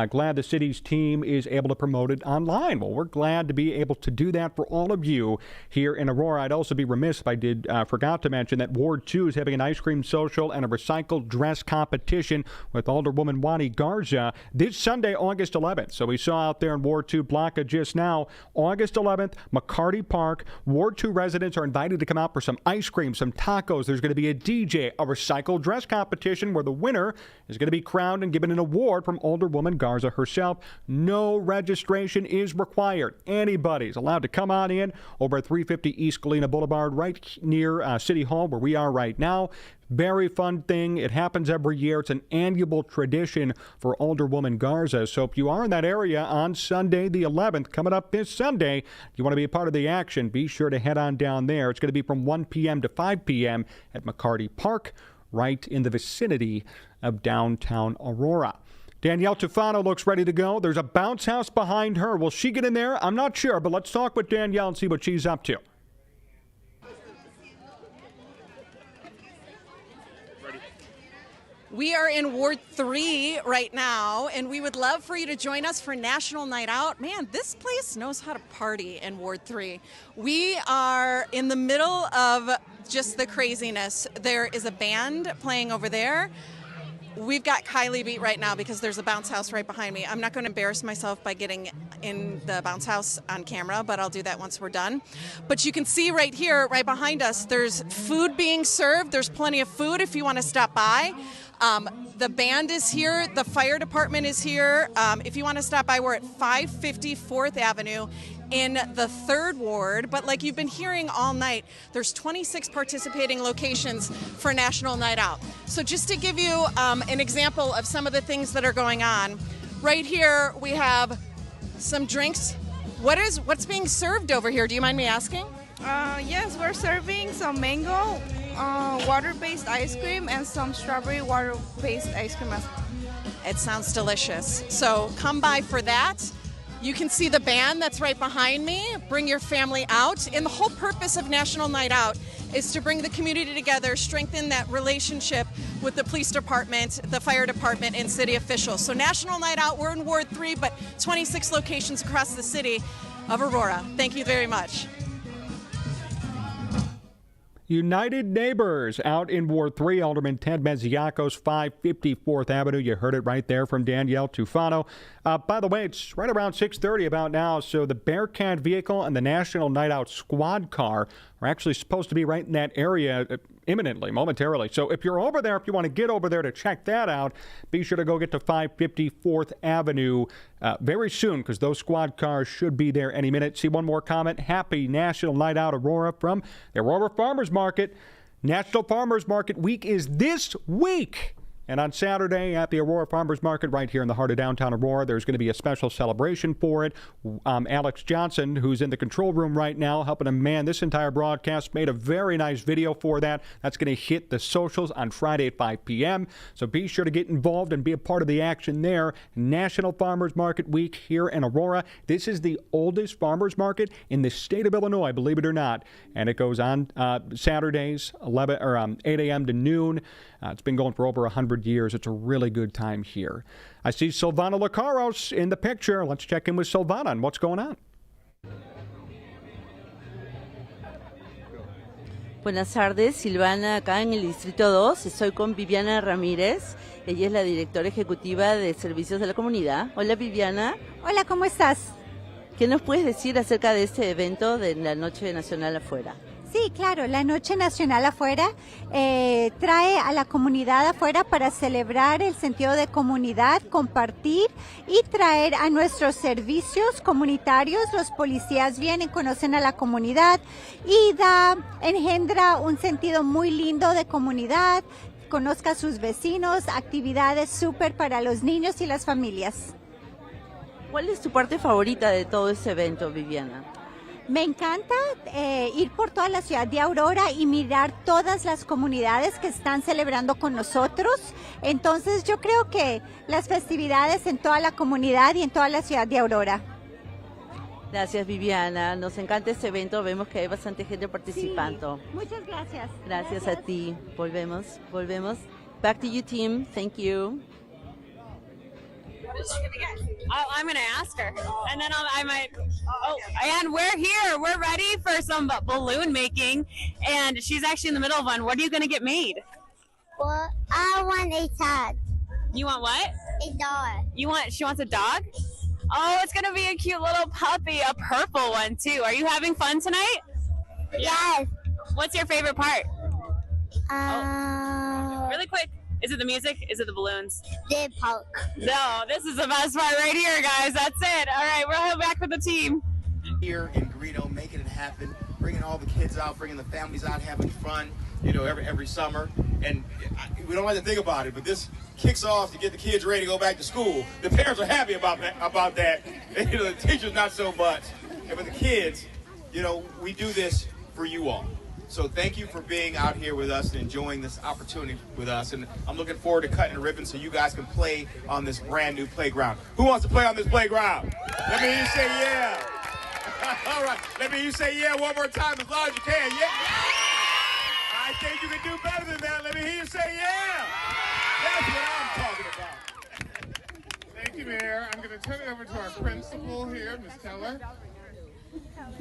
Glad the city's team is able to promote it online. Well, we're glad to be able to do that for all of you here in Aurora. I'd also be remiss if I forgot to mention that Ward 2 is having an ice cream social and a recycled dress competition with Alderwoman Wani Garza this Sunday, August 11th. So we saw out there in Ward 2 Blanca just now, August 11th, McCarty Park. Ward 2 residents are invited to come out for some ice cream, some tacos. There's going to be a DJ, a recycled dress competition where the winner is going to be crowned and given an award from Alderwoman Garza herself. No registration is required. Anybody's allowed to come on in over at 350 East Galena Boulevard, right near City Hall, where we are right now. Very fun thing. It happens every year. It's an annual tradition for Alderwoman Garza. So if you are in that area on Sunday the 11th, coming up this Sunday, you want to be a part of the action, be sure to head on down there. It's going to be from 1 p.m. to 5 p.m. at McCarty Park, right in the vicinity of downtown Aurora. Danielle Tufano looks ready to go. There's a bounce house behind her. Will she get in there? I'm not sure, but let's talk with Danielle and see what she's up to. We are in Ward 3 right now, and we would love for you to join us for National Night Out. Man, this place knows how to party in Ward 3. We are in the middle of just the craziness. There is a band playing over there. We've got Kylie beat right now because there's a bounce house right behind me. I'm not going to embarrass myself by getting in the bounce house on camera, but I'll do that once we're done. But you can see right here, right behind us, there's food being served. There's plenty of food if you want to stop by. The band is here. The fire department is here. If you want to stop by, we're at 550 4th Avenue in the 3rd Ward. But like you've been hearing all night, there's 26 participating locations for National Night Out. So just to give you an example of some of the things that are going on, right here we have some drinks. What's being served over here? Do you mind me asking? Yes, we're serving some mango water-based ice cream and some strawberry water-based ice cream. It sounds delicious. So come by for that. You can see the band that's right behind me. Bring your family out. And the whole purpose of National Night Out is to bring the community together, strengthen that relationship with the police department, the fire department, and city officials. So National Night Out, we're in Ward 3, but 26 locations across the city of Aurora. Thank you very much. United Neighbors out in Ward 3, Alderman Ted Menziakos, 550 4th Avenue. You heard it right there from Danielle Tufano. By the way, it's right around 6:30 about now, so the Bearcat vehicle and the National Night Out squad car are actually supposed to be right in that area imminently, momentarily. So if you're over there, if you want to get over there to check that out, be sure to go get to 550 4th Avenue very soon, because those squad cars should be there any minute. See one more comment. Happy National Night Out, Aurora, from the Aurora Farmers Market. National Farmers Market Week is this week. And on Saturday at the Aurora Farmers Market right here in the heart of downtown Aurora, there's going to be a special celebration for it. Alex Johnson, who's in the control room right now, helping to man this entire broadcast, made a very nice video for that. That's going to hit the socials on Friday at 5 p.m. So be sure to get involved and be a part of the action there. National Farmers Market Week here in Aurora. This is the oldest farmers market in the state of Illinois, believe it or not. And it goes on Saturdays, 8 a.m. to noon. It's been going for over 100 years. It's a really good time here. I see Silvana Lacaros in the picture. Let's check in with Silvana on what's going on. Buenas tardes, Silvana, acá en el Distrito 2. Estoy con Viviana Ramírez. Ella es la directora ejecutiva de Servicios de la Comunidad. Hola, Viviana. Hola, ¿cómo estás? ¿Qué nos puedes decir acerca de este evento de la Noche Nacional Afuera? Sí, claro, la Noche Nacional Afuera trae a la comunidad afuera para celebrar el sentido de comunidad, compartir y traer a nuestros servicios comunitarios. Los policías vienen, conocen a la comunidad y engendra un sentido muy lindo de comunidad, conozca a sus vecinos, actividades súper para los niños y las familias. ¿Cuál es tu parte favorita de todo este evento, Viviana? Me encanta ir por toda la ciudad de Aurora y mirar todas las comunidades que están celebrando con nosotros. Entonces yo creo que las festividades en toda la comunidad y en toda la ciudad de Aurora. Gracias, Viviana. Nos encanta este evento. Vemos que hay bastante gente participando. Sí. Muchas gracias. Gracias a ti. Volvemos. Back to you, team. Thank you. What is she gonna get? I'm gonna ask her, and then I might. Oh, and we're here. We're ready for some balloon making, and she's actually in the middle of one. What are you gonna get made? Well, I want a dog. You want what? A dog. She wants a dog? Oh, it's gonna be a cute little puppy, a purple one too. Are you having fun tonight? Yes. What's your favorite part? Really quick. Is it the music? Is it the balloons? The park. No, this is the best part right here, guys. That's it. All right, we'll head back with the team. Here in Greo, making it happen, bringing all the kids out, bringing the families out, having fun, you know, every summer. And we don't like to think about it, but this kicks off to get the kids ready to go back to school. The parents are happy about that. You know, the teachers not so much. And for the kids, you know, we do this for you all. So thank you for being out here with us and enjoying this opportunity with us. And I'm looking forward to cutting the ribbon so you guys can play on this brand new playground. Who wants to play on this playground? Let me hear you say yeah. All right, let me hear you say yeah one more time as loud as you can. Yeah. I think you can do better than that. Let me hear you say yeah. That's what I'm talking about. Thank you, Mayor. I'm going to turn it over to our principal here, Ms. Teller.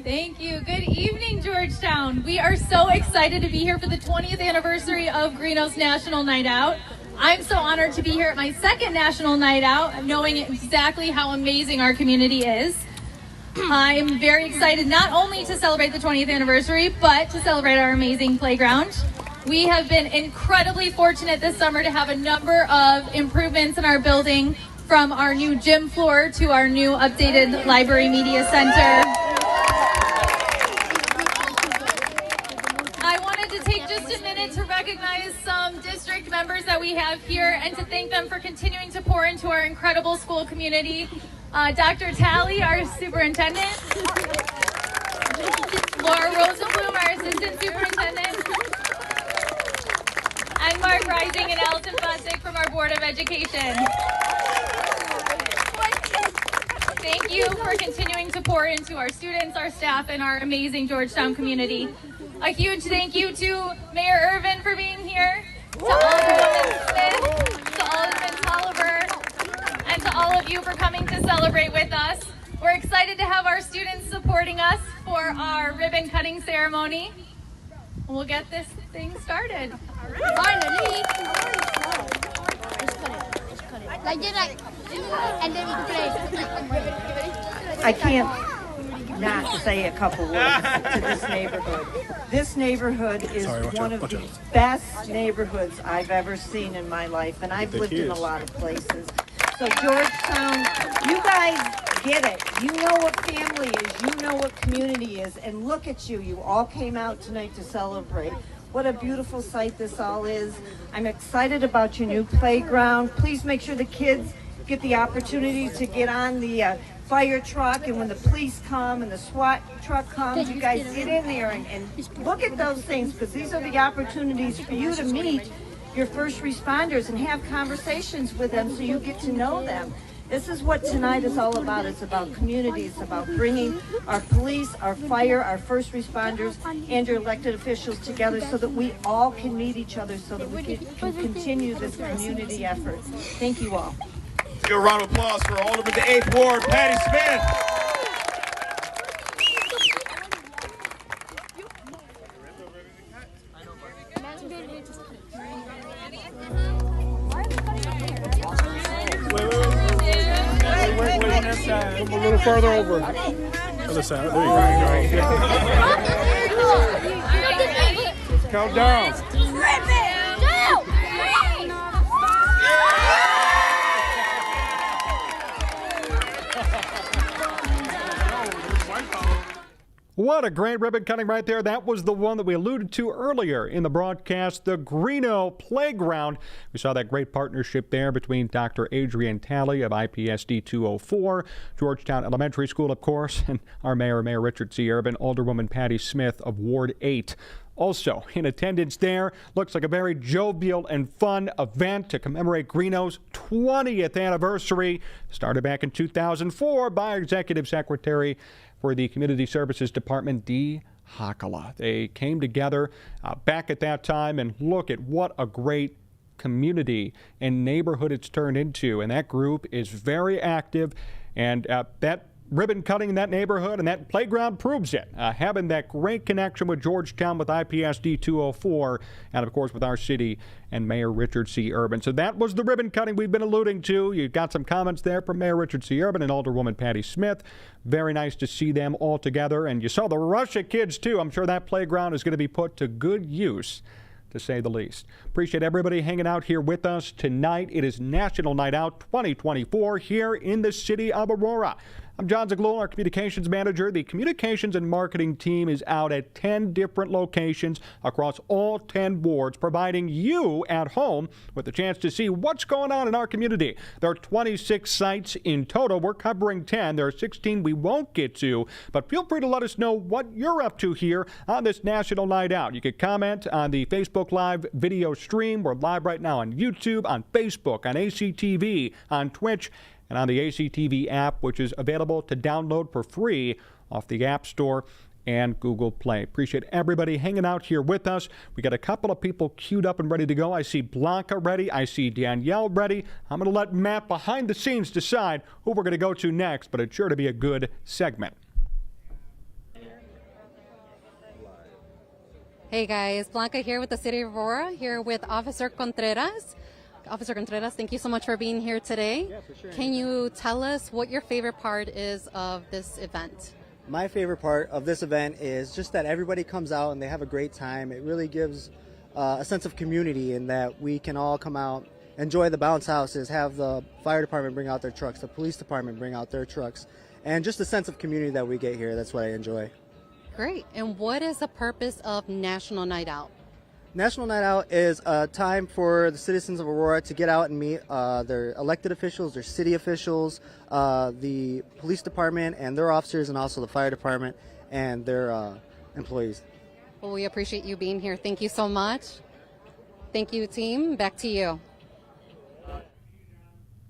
Thank you. Good evening, Georgetown. We are so excited to be here for the 20th anniversary of Greeno's National Night Out. I'm so honored to be here at my second National Night Out, knowing exactly how amazing our community is. I'm very excited not only to celebrate the 20th anniversary, but to celebrate our amazing playground. We have been incredibly fortunate this summer to have a number of improvements in our building, from our new gym floor to our new updated library media center. I wanted to take just a minute to recognize some district members that we have here and to thank them for continuing to pour into our incredible school community. Dr. Talley, our superintendent. Laura Rosenblum, our assistant superintendent. And Mark Rising and Allison Fosdick from our Board of Education. Thank you for continuing to pour into our students, our staff, and our amazing Georgetown community. A huge thank you to Mayor Irvin for being here, to Alderwoman Smith, to Alderman Tolliver, and to all of you for coming to celebrate with us. We're excited to have our students supporting us for our ribbon cutting ceremony. We'll get this thing started. Finally. Like this, and then we play. I can't not say a couple words to this neighborhood. This neighborhood is one of the best neighborhoods I've ever seen in my life, and I've lived in a lot of places. So Georgetown, you guys get it. You know what family is. You know what community is. And look at you. You all came out tonight to celebrate. What a beautiful sight this all is. I'm excited about your new playground. Please make sure the kids get the opportunity to get on the fire truck, and when the police come and the SWAT truck comes, you guys get in there and look at those things, because these are the opportunities for you to meet your first responders and have conversations with them so you get to know them. This is what tonight is all about. It's about community. It's about bringing our police, our fire, our first responders, and your elected officials together so that we all can meet each other, so that we can continue this community effort. Thank you all. Let's give a round of applause for Alderman the 8th Ward, Patty Smith. Come a little further over. Other side. There you go. Count down. What a great ribbon cutting right there. That was the one that we alluded to earlier in the broadcast, the Greo Playground. We saw that great partnership there between Dr. Adrian Talley of IPSD 204, Georgetown Elementary School, of course, and our Mayor Richard C. Urban, Alderwoman Patty Smith of Ward 8. Also in attendance there, looks like a very jovial and fun event to commemorate Greeno's 20th anniversary. Started back in 2004 by Executive Secretary for the Community Services Department, Dee Hakala. They came together back at that time, and look at what a great community and neighborhood it's turned into. And that group is very active, and that ribbon cutting in that neighborhood and that playground proves it. Having that great connection with Georgetown, with IPSD 204, and of course with our city and Mayor Richard C. Urban. So that was the ribbon cutting we've been alluding to. You got some comments there from Mayor Richard C. Urban and Alderwoman Patty Smith. Very nice to see them all together. And you saw the rush of kids too. I'm sure that playground is going to be put to good use, to say the least. Appreciate everybody hanging out here with us tonight. It is National Night Out 2024 here in the city of Aurora. I'm John Zaglul, our communications manager. The communications and marketing team is out at 10 different locations across all 10 wards, providing you at home with a chance to see what's going on in our community. There are 26 sites in total. We're covering 10. There are 16 we won't get to, but feel free to let us know what you're up to here on this National Night Out. You can comment on the Facebook Live video stream. We're live right now on YouTube, on Facebook, on ACTV, on Twitch, and on the ACTV app, which is available to download for free off the App Store and Google Play. Appreciate everybody hanging out here with us. We got a couple of people queued up and ready to go. I see Blanca ready. I see Danielle ready. I'm going to let Matt behind the scenes decide who we're going to go to next, but it's sure to be a good segment. Hey guys, Blanca here with the City of Aurora, here with Officer Contreras. Officer Contreras, thank you so much for being here today. Yeah, for sure. Can you tell us what your favorite part is of this event? My favorite part of this event is just that everybody comes out and they have a great time. It really gives a sense of community in that we can all come out, enjoy the bounce houses, have the fire department bring out their trucks, the police department bring out their trucks, and just the sense of community that we get here. That's what I enjoy. Great. And what is the purpose of National Night Out? National Night Out is a time for the citizens of Aurora to get out and meet their elected officials, their city officials, the police department and their officers, and also the fire department and their employees. Well, we appreciate you being here. Thank you so much. Thank you, team. Back to you.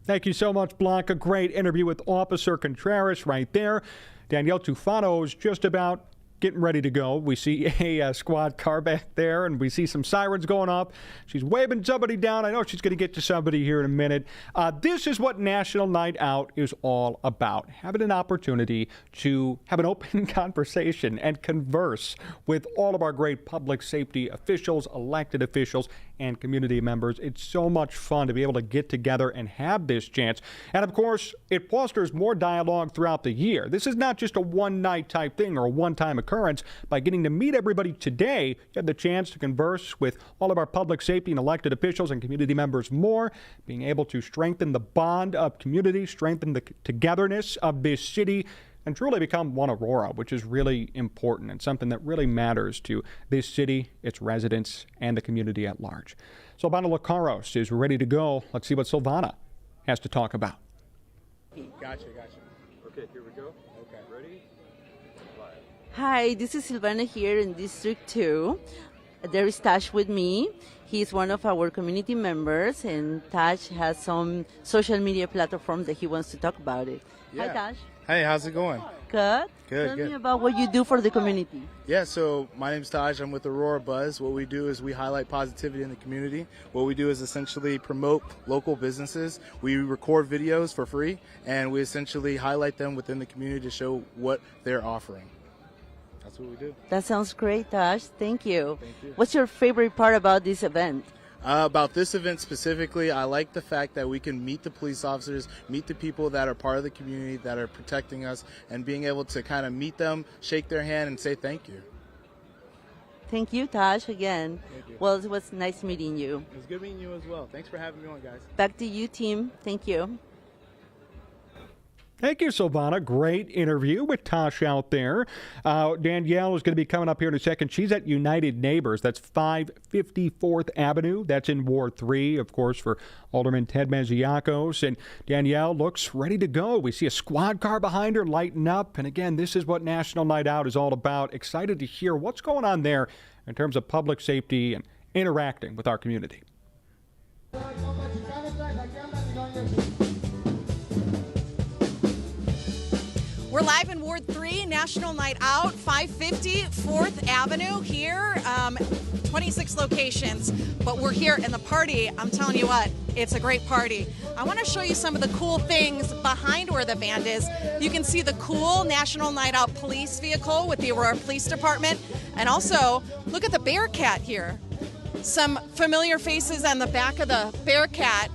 Thank you so much, Blanca. Great interview with Officer Contreras right there. Danielle Tufano is just about getting ready to go. We see a squad car back there, and we see some sirens going off. She's waving somebody down. I know she's going to get to somebody here in a minute. This is what National Night Out is all about. Having an opportunity to have an open conversation and converse with all of our great public safety officials, elected officials, and community members. It's so much fun to be able to get together and have this chance. And of course, it fosters more dialogue throughout the year. This is not just a one-night type thing or a one-time occurrence. By getting to meet everybody today, you have the chance to converse with all of our public safety and elected officials and community members more, being able to strengthen the bond of community, strengthen the togetherness of this city, and truly become one Aurora, which is really important and something that really matters to this city, its residents, and the community at large. Silvana Lacaros is ready to go. Let's see what Silvana has to talk about. Gotcha. Okay, here we go. Okay, ready? Live. Hi, this is Silvana here in District 2. There is Tash with me. He's one of our community members, and Tash has some social media platforms that he wants to talk about it. Yeah. Hi, Tash. Hey, how's it going? Good. Tell me about what you do for the community. Yeah, so my name's Taj. I'm with Aurora Buzz. What we do is we highlight positivity in the community. What we do is essentially promote local businesses. We record videos for free, and we essentially highlight them within the community to show what they're offering. That's what we do. That sounds great, Tash. Thank you. Thank you. What's your favorite part about this event? About this event specifically, I like the fact that we can meet the police officers, meet the people that are part of the community that are protecting us, and being able to kind of meet them, shake their hand, and say thank you. Thank you, Tash, again. Thank you. Well, it was nice meeting you. It was good meeting you as well. Thanks for having me on, guys. Back to you, team. Thank you. Thank you, Silvana. Great interview with Tosh out there. Danielle is going to be coming up here in a second. She's at United Neighbors. That's 554th Avenue. That's in Ward 3, of course, for Alderman Ted Maziakos. And Danielle looks ready to go. We see a squad car behind her lighting up. And again, this is what National Night Out is all about. Excited to hear what's going on there in terms of public safety and interacting with our community. We're live in Ward 3, National Night Out, 550 4th Avenue here, 26 locations. But we're here in the party. I'm telling you what, it's a great party. I want to show you some of the cool things behind where the band is. You can see the cool National Night Out police vehicle with the Aurora Police Department. And also, look at the Bearcat here. Some familiar faces on the back of the Bearcat.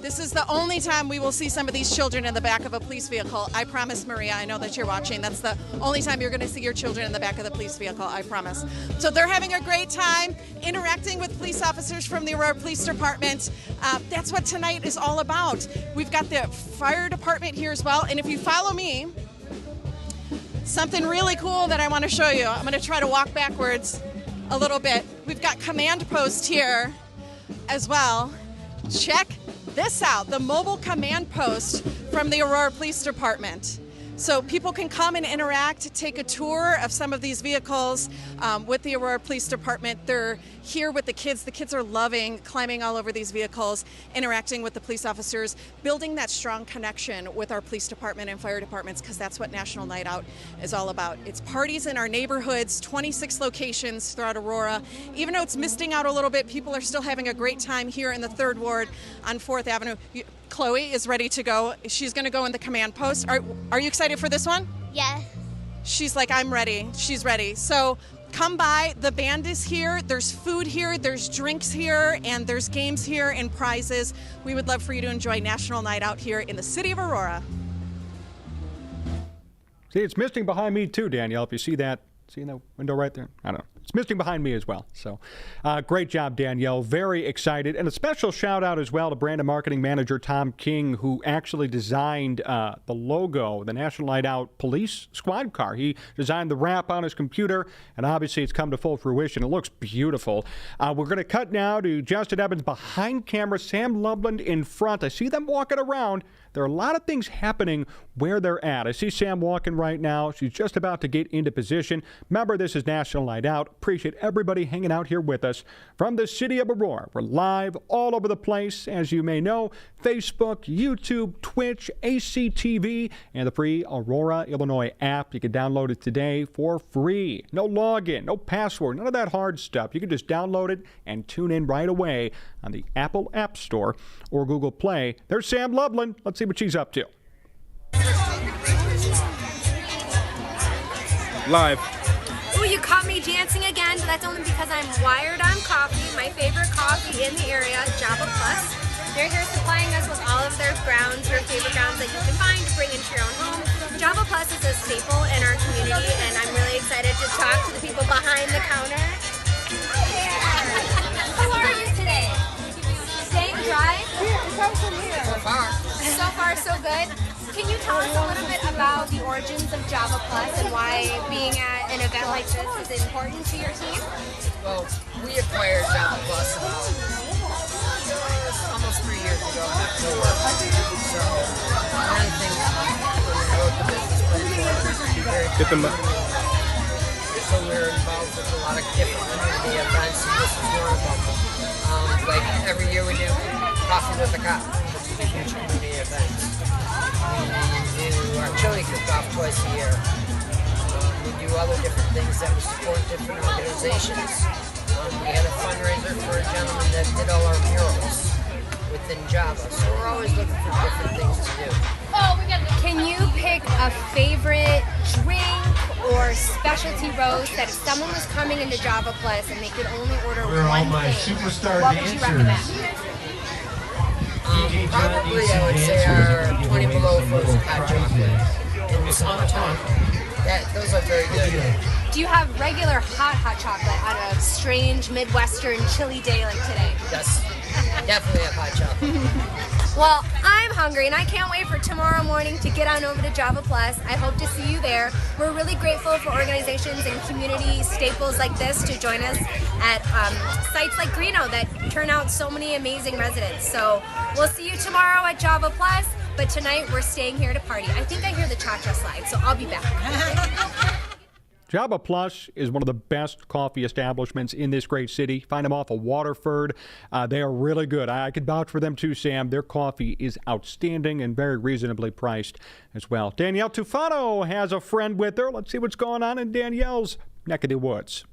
This is the only time we will see some of these children in the back of a police vehicle. I promise, Maria, I know that you're watching. That's the only time you're going to see your children in the back of the police vehicle, I promise. So they're having a great time interacting with police officers from the Aurora Police Department. That's what tonight is all about. We've got the fire department here as well. And if you follow me, something really cool that I want to show you. I'm going to try to walk backwards a little bit. We've got command post here as well. Check this out, the mobile command post from the Aurora Police Department. So people can come and interact, take a tour of some of these vehicles with the Aurora Police Department. They're here with the kids. The kids are loving climbing all over these vehicles, interacting with the police officers, building that strong connection with our police department and fire departments, because that's what National Night Out is all about. It's parties in our neighborhoods, 26 locations throughout Aurora. Even though it's misting out a little bit, people are still having a great time here in the 3rd Ward on 4th Avenue. Chloe is ready to go. She's going to go in the command post. Are you excited for this one? Yeah. She's like, I'm ready. She's ready. So come by. The band is here. There's food here. There's drinks here. And there's games here and prizes. We would love for you to enjoy National Night Out here in the city of Aurora. See, it's misting behind me too, Danielle. If you see that window right there? I don't know. It's misting behind me as well. So great job, Danielle. Very excited. And a special shout out as well to brand and marketing manager Tom King, who actually designed the logo, the National Night Out police squad car. He designed the wrap on his computer, and obviously it's come to full fruition. It looks beautiful. We're going to cut now to Justin Evans behind camera, Sam Loveland in front. I see them walking around. There are a lot of things happening where they're at. I see Sam walking right now. She's just about to get into position. Remember, this is National Night Out. Appreciate everybody hanging out here with us from the city of Aurora. We're live all over the place, as you may know. Facebook, YouTube, Twitch, ACTV, and the free Aurora, Illinois app. You can download it today for free. No login, no password, none of that hard stuff. You can just download it and tune in right away on the Apple App Store or Google Play. There's Sam Loveland. Let's see what she's up to. Live. Ooh, you caught me dancing again, but that's only because I'm wired on coffee. My favorite coffee in the area, Java Plus. They're here supplying us with all of their grounds, your favorite grounds that you can find to bring into your own home. Java Plus is a staple in our community, and I'm really excited to talk to the people behind the counter. How are you today? Staying dry? It comes from here. So far, so good. Can you tell us a little bit about the origins of Java Plus and why being at an event like this is important to your team? Well, we acquired Java Plus about almost 3 years ago in October. So one of the things for the business plan so we're involved with a lot of different community events, and this is one of them. Like every year we do Coffee with a Cop, which is a huge community event. We do our chili cook-off twice a year. We do other different things that we support different organizations. We had a fundraiser for a gentleman that did all our murals within Java, so we're always looking for different things to do. Can you pick a favorite drink or specialty roast that if someone was coming into Java Plus and they could only order one thing, what would you recommend? Probably I would say our 20 below frozen hot chocolate in the summertime. Those are very good. Do you have regular hot chocolate on a strange Midwestern chilly day like today? Yes. Definitely a hot chocolate. Well, I'm hungry and I can't wait for tomorrow morning to get on over to Java Plus. I hope to see you there. We're really grateful for organizations and community staples like this to join us at sites like Greo that turn out so many amazing residents. So we'll see you tomorrow at Java Plus, but tonight we're staying here to party. I think I hear the cha-cha slide, so I'll be back. Java Plus is one of the best coffee establishments in this great city. Find them off of Waterford. They are really good. I could vouch for them too, Sam. Their coffee is outstanding and very reasonably priced as well. Danielle Tufano has a friend with her. Let's see what's going on in Danielle's neck of the woods.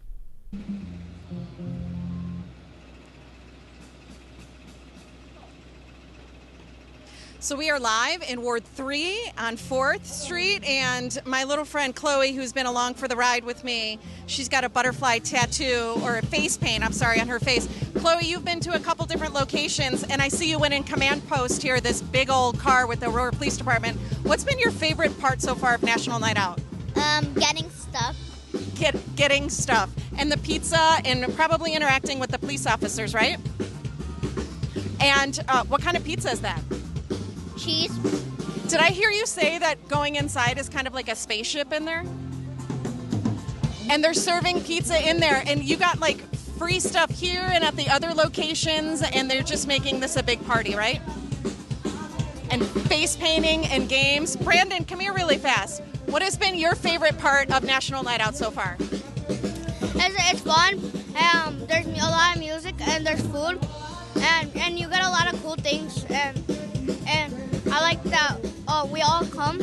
So we are live in Ward 3 on 4th Street, and my little friend Chloe, who's been along for the ride with me, she's got a butterfly tattoo, or a face paint, I'm sorry, on her face. Chloe, you've been to a couple different locations, and I see you went in command post here, this big old car with the Aurora Police Department. What's been your favorite part so far of National Night Out? Getting stuff. Getting stuff. And the pizza, and probably interacting with the police officers, right? And what kind of pizza is that? Cheese. Did I hear you say that going inside is kind of like a spaceship in there? And they're serving pizza in there, and you got like free stuff here and at the other locations, and they're just making this a big party, right? And face painting and games. Brandon, come here really fast. What has been your favorite part of National Night Out so far? It's fun. There's a lot of music and there's food, and you get a lot of cool things. And I like that we all come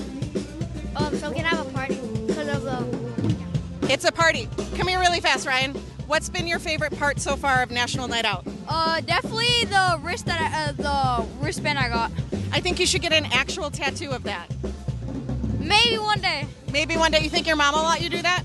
so we can have a party because of the. It's a party. Come here really fast, Ryan. What's been your favorite part so far of National Night Out? Definitely the wristband I got. I think you should get an actual tattoo of that. Maybe one day. Maybe one day. You think your mom will let you do that?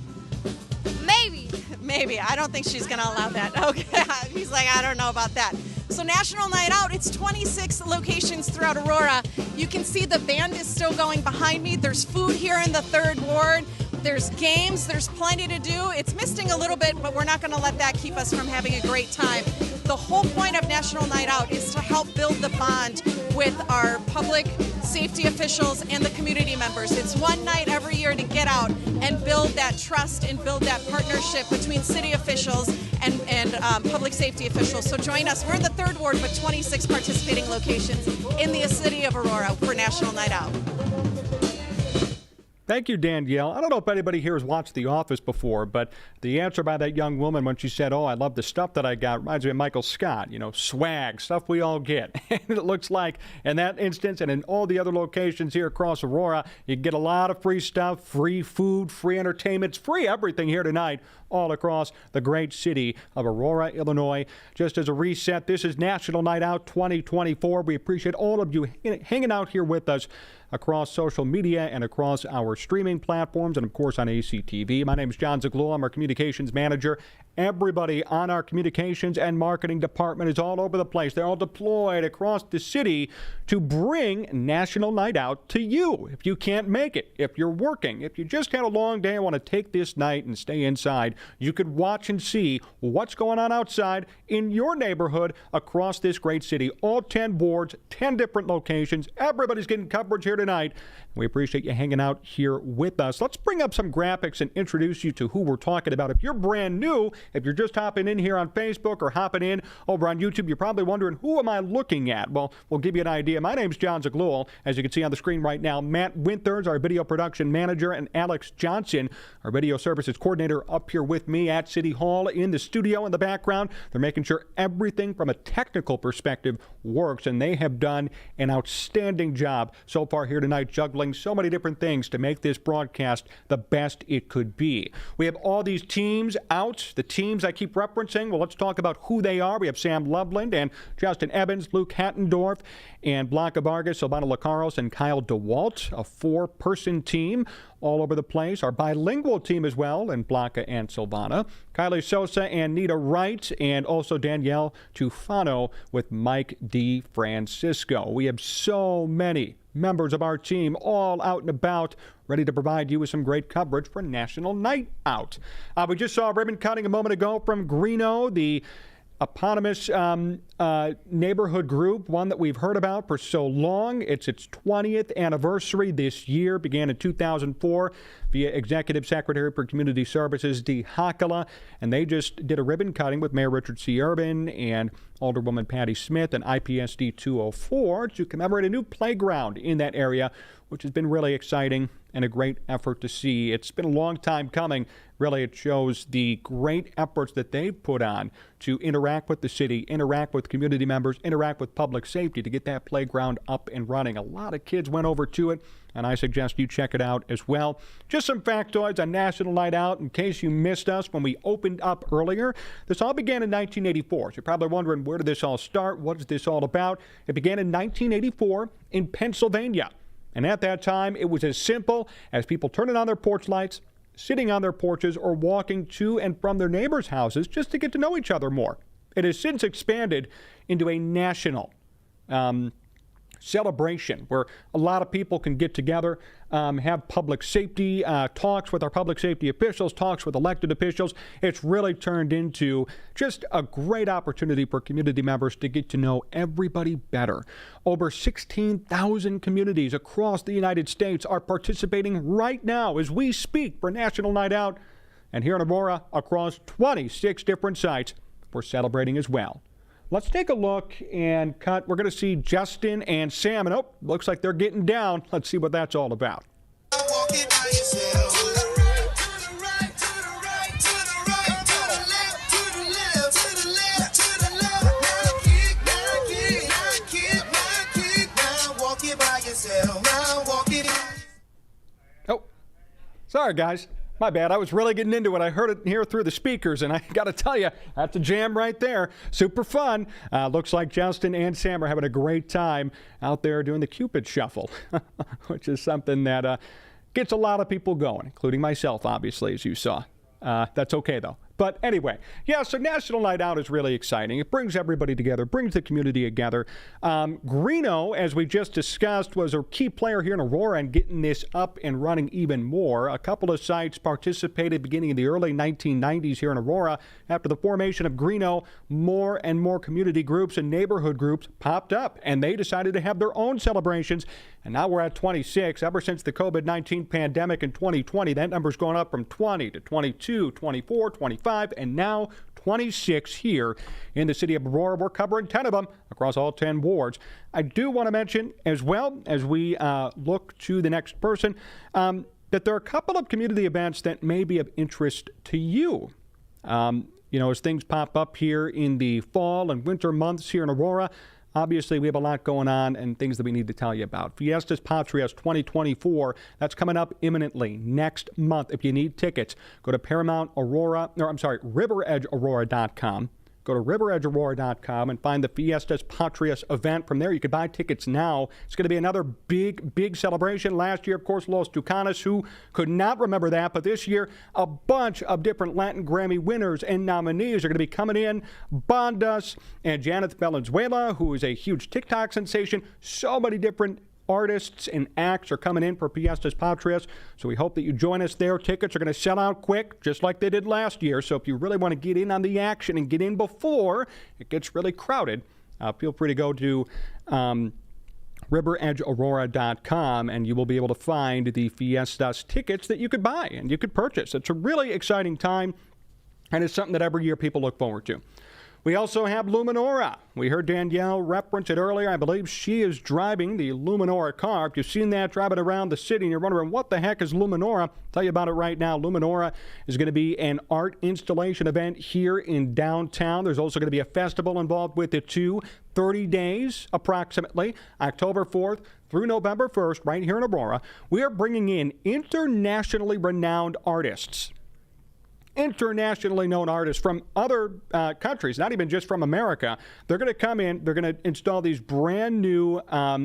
Maybe. Maybe. I don't think she's going to allow that. Okay. He's like, I don't know about that. So National Night Out, it's 26 locations throughout Aurora. You can see the band is still going behind me. There's food here in the 3rd Ward. There's games. There's plenty to do. It's misting a little bit, but we're not going to let that keep us from having a great time. The whole point of National Night Out is to help build the bond with our public safety officials and the community members. It's one night every year to get out and build that trust and build that partnership between city officials and public safety officials. So join us. We're in the 3rd Ward with 26 participating locations in the city of Aurora for National Night Out. Thank you, Danielle. I don't know if anybody here has watched The Office before, but the answer by that young woman when she said, "Oh, I love the stuff that I got," reminds me of Michael Scott, swag, stuff we all get. And it looks like in that instance and in all the other locations here across Aurora, you get a lot of free stuff, free food, free entertainment, free everything here tonight, all across the great city of Aurora, Illinois. Just as a reset, this is National Night Out 2024. We appreciate all of you hanging out here with us across social media and across our streaming platforms and, of course, on ACTV. My name is John Zaglua. I'm our communications manager. Everybody on our communications and marketing department is all over the place. They're all deployed across the city to bring National Night Out to you. If you can't make it, if you're working, if you just had a long day and want to take this night and stay inside, you could watch and see what's going on outside in your neighborhood across this great city. All 10 boards, 10 different locations. Everybody's getting coverage here tonight. We appreciate you hanging out here with us. Let's bring up some graphics and introduce you to who we're talking about. If you're brand new, if you're just hopping in here on Facebook or hopping in over on YouTube, you're probably wondering, who am I looking at? Well, we'll give you an idea. My name's John Zaglua. As you can see on the screen right now, Matt Winters, our video production manager, and Alex Johnson, our video services coordinator, up here with me at City Hall in the studio in the background. They're making sure everything from a technical perspective works, and they have done an outstanding job so far here tonight, juggling so many different things to make this broadcast the best it could be. We have all these teams out, the teams I keep referencing. Well, let's talk about who they are. We have Sam Loveland and Justin Evans, Luke Hattendorf, and Blanca Vargas, Silvana Lacaros, and Kyle DeWalt, a 4-person team all over the place. Our bilingual team as well, and Blanca and Silvana. Kylie Sosa and Nita Wright, and also Danielle Tufano with Mike DeFrancisco. We have so many members of our team all out and about, ready to provide you with some great coverage for National Night Out. We just saw ribbon cutting a moment ago from Greo, the eponymous neighborhood group, one that we've heard about for so long. It's its 20th anniversary this year. Began in 2004 via Executive Secretary for Community Services Dee Hakala, and they just did a ribbon cutting with Mayor Richard C. Urban and Alderwoman Patty Smith and IPSD 204 to commemorate a new playground in that area, which has been really exciting and a great effort to see. It's been a long time coming. Really, it shows the great efforts that they've put on to interact with the city, interact with community members, interact with public safety to get that playground up and running. A lot of kids went over to it, and I suggest you check it out as well. Just some factoids on National Night Out in case you missed us when we opened up earlier. This all began in 1984. So you're probably wondering, where did this all start? What is this all about? It began in 1984 in Pennsylvania. And at that time, it was as simple as people turning on their porch lights, sitting on their porches, or walking to and from their neighbors' houses just to get to know each other more. It has since expanded into a national celebration where a lot of people can get together, have public safety talks with our public safety officials, talks with elected officials. It's really turned into just a great opportunity for community members to get to know everybody better. Over 16,000 communities across the United States are participating right now as we speak for National Night Out. And here in Aurora, across 26 different sites, we're celebrating as well. Let's take a look and cut. We're going to see Justin and Sam. And looks like they're getting down. Let's see what that's all about. Oh, sorry, guys. My bad. I was really getting into it. I heard it here through the speakers, and I got to tell you, that's a jam right there. Super fun. Looks like Justin and Sam are having a great time out there doing the Cupid Shuffle, which is something that gets a lot of people going, including myself, obviously, as you saw. That's okay, though. But anyway, yeah, so National Night Out is really exciting. It brings everybody together, brings the community together. Greo, as we just discussed, was a key player here in Aurora and getting this up and running even more. A couple of sites participated beginning in the early 1990s here in Aurora. After the formation of Greo, more and more community groups and neighborhood groups popped up, and they decided to have their own celebrations. And now we're at 26. Ever since the COVID-19 pandemic in 2020, that number's gone up from 20 to 22, 24, 25, and now 26 here in the city of Aurora. We're covering 10 of them across all 10 wards. I do want to mention as well, as we look to the next person, that there are a couple of community events that may be of interest to you. As things pop up here in the fall and winter months here in Aurora, obviously, we have a lot going on and things that we need to tell you about. Fiestas Patrias 2024, that's coming up imminently next month. If you need tickets, go to RiverEdgeAurora.com. Go to RiverEdgeAurora.com and find the Fiestas Patrias event. From there, you can buy tickets now. It's going to be another big celebration. Last year, of course, Los Tucanes, who could not remember that, but this year, a bunch of different Latin Grammy winners and nominees are going to be coming in. Bandas and Janet Valenzuela, who is a huge TikTok sensation. So many different artists and acts are coming in for Fiestas Patrias, so we hope that you join us there. Tickets are going to sell out quick, just like they did last year, so if you really want to get in on the action and get in before it gets really crowded, feel free to go to RiverEdgeAurora.com, and you will be able to find the Fiestas tickets that you could buy and you could purchase. It's a really exciting time, and it's something that every year people look forward to. We also have Luminora. We heard Danielle reference it earlier. I believe she is driving the Luminora car. If you've seen that driving around the city and you're wondering what the heck is Luminora, I'll tell you about it right now. Luminora is going to be an art installation event here in downtown. There's also going to be a festival involved with it too. 30 days approximately, October 4th through November 1st, right here in Aurora. We are bringing in internationally renowned artists. Internationally known artists from other countries, not even just from America. They're going to come in, they're going to install these brand new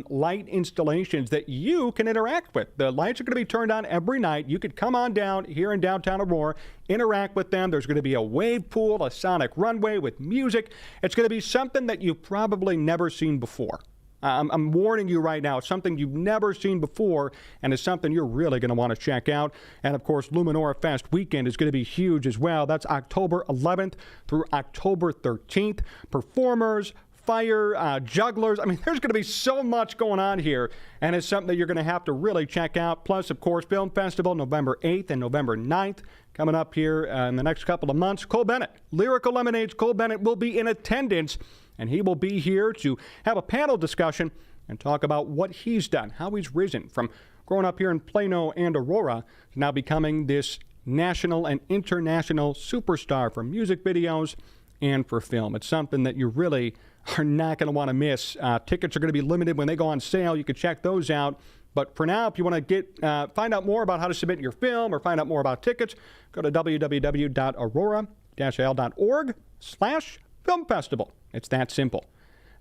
light installations that you can interact with. The lights are going to be turned on every night. You could come on down here in downtown Aurora, interact with them. There's going to be a wave pool, a sonic runway with music. It's going to be something that you've probably never seen before. I'm warning you right now. It's something you've never seen before, and it's something you're really going to want to check out. And, of course, Luminora Fest weekend is going to be huge as well. That's October 11th through October 13th. Performers, fire, jugglers. I mean, there's going to be so much going on here, and it's something that you're going to have to really check out. Plus, of course, Film Festival, November 8th and November 9th. Coming up here in the next couple of months, Cole Bennett, Lyrical Lemonade's Cole Bennett will be in attendance, and he will be here to have a panel discussion and talk about what he's done, how he's risen from growing up here in Plano and Aurora to now becoming this national and international superstar for music videos and for film. It's something that you really are not going to want to miss. Tickets are going to be limited when they go on sale. You can check those out. But for now, if you want to find out more about how to submit your film or find out more about tickets, go to www.aurora-al.org/film festival. It's that simple.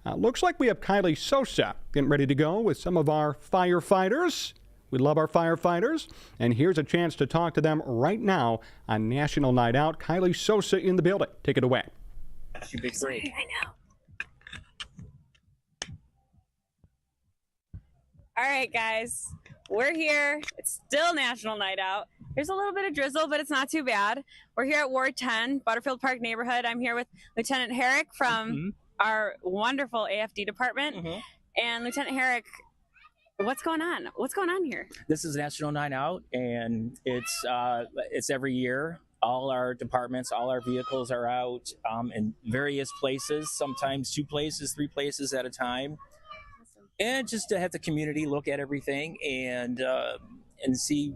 Looks like we have Kylie Sosa getting ready to go with some of our firefighters. We love our firefighters. And here's a chance to talk to them right now on National Night Out. Kylie Sosa in the building. Take it away. You big three. I know. All right, guys, we're here. It's still National Night Out. There's a little bit of drizzle, but it's not too bad. We're here at Ward 10, Butterfield Park neighborhood. I'm here with Lieutenant Herrick from our wonderful AFD department. And Lieutenant Herrick, what's going on? What's going on here? This is National Night Out, and it's every year. All our departments, all our vehicles are out in various places, sometimes 2 places, 3 places at a time. And just to have the community look at everything and see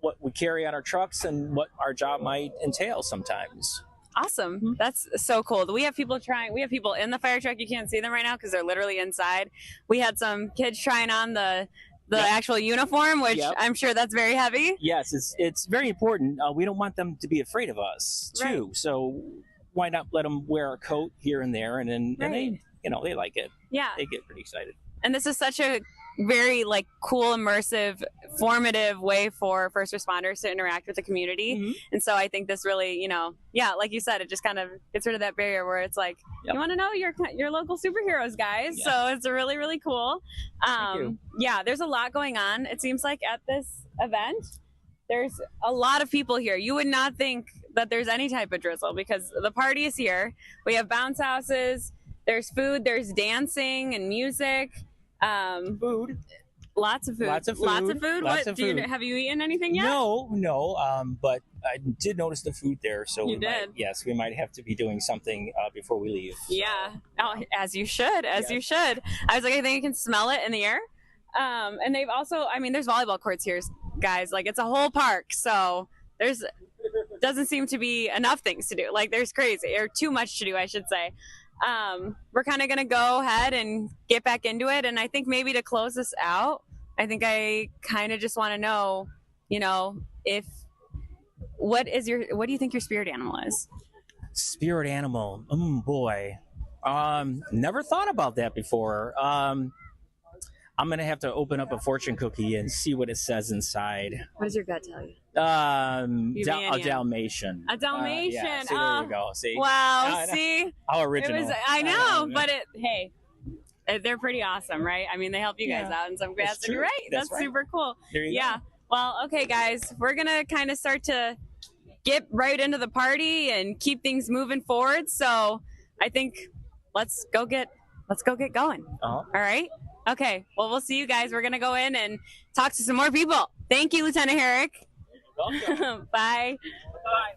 what we carry on our trucks and what our job might entail sometimes. Awesome. That's so cool. We have people in the fire truck. You can't see them right now because they're literally inside. We had some kids trying on the actual uniform, which I'm sure that's very heavy. Yes, it's very important. We don't want them to be afraid of us too. Right. So why not let them wear a coat here and there, and then and they they like it. Yeah, they get pretty excited. And this is such a very cool, immersive, formative way for first responders to interact with the community. And so I think this really, like you said, it just kind of gets rid of that barrier where it's like, you want to know your local superheroes, guys. Yeah. So it's really, really cool. Yeah, there's a lot going on. It seems like at this event, there's a lot of people here. You would not think that there's any type of drizzle because the party is here. We have bounce houses. There's food. There's dancing and music. Food. Lots of food. Lots of food. Have you eaten anything yet? No. But I did notice the food there, so we might have to be doing something before we leave. So. Yeah. Oh, as you should. You should. I was like, I think you can smell it in the air. And they've also, there's volleyball courts here, guys. It's a whole park, so doesn't seem to be enough things to do. There's crazy or too much to do, I should say. We're kind of going to go ahead and get back into it. And I think maybe to close this out, I think I kind of just want to know, what do you think your spirit animal is? Spirit animal. Boy. Never thought about that before. I'm going to have to open up a fortune cookie and see what it says inside. What does your gut tell you? A Dalmatian. A Dalmatian. Yeah. See, there we go. See? Wow. See? How original. I know, but they're pretty awesome, right? They help you guys out in some capacity. You're right. That's right. Super cool. There you go. Well, okay, guys, we're going to kind of start to get right into the party and keep things moving forward. So I think let's go get going. All right. Okay. Well, we'll see you guys. We're going to go in and talk to some more people. Thank you, Lieutenant Herrick. You're welcome. Bye. Bye.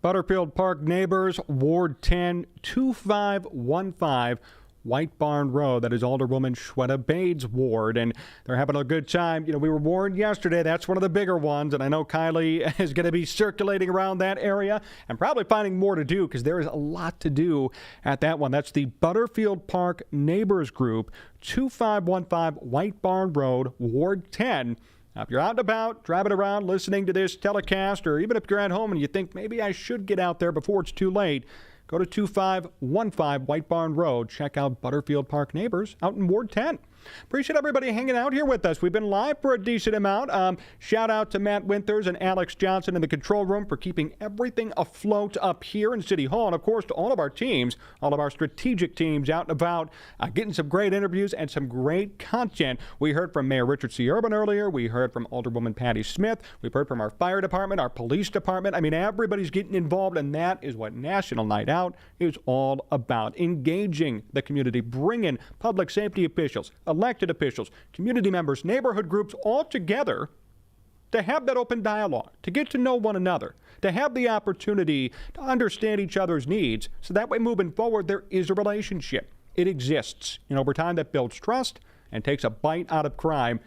Butterfield Park neighbors, Ward 10, 2515 White Barn Road. That is Alderwoman Shweta Bade's ward, and they're having a good time. We were warned yesterday that's one of the bigger ones, and I know Kylie is going to be circulating around that area and probably finding more to do because there is a lot to do at that one. That's the Butterfield Park Neighbors Group, 2515 White Barn Road, Ward 10. Now, if you're out and about, driving around, listening to this telecast, or even if you're at home and you think maybe I should get out there before it's too late, go to 2515 White Barn Road. Check out Butterfield Park Neighbors out in Ward 10. Appreciate everybody hanging out here with us. We've been live for a decent amount. Shout out to Matt Winters and Alex Johnson in the control room for keeping everything afloat up here in City Hall. And, of course, to all of our teams, all of our strategic teams out and about, getting some great interviews and some great content. We heard from Mayor Richard C. Urban earlier. We heard from Alderwoman Patty Smith. We've heard from our fire department, our police department. I mean, everybody's getting involved, and that is what National Night Out is all about. Engaging the community, bringing public safety officials, elected officials, community members, neighborhood groups all together to have that open dialogue, to get to know one another, to have the opportunity to understand each other's needs, so that way moving forward there is a relationship. It exists. And over time that builds trust and takes a bite out of crime,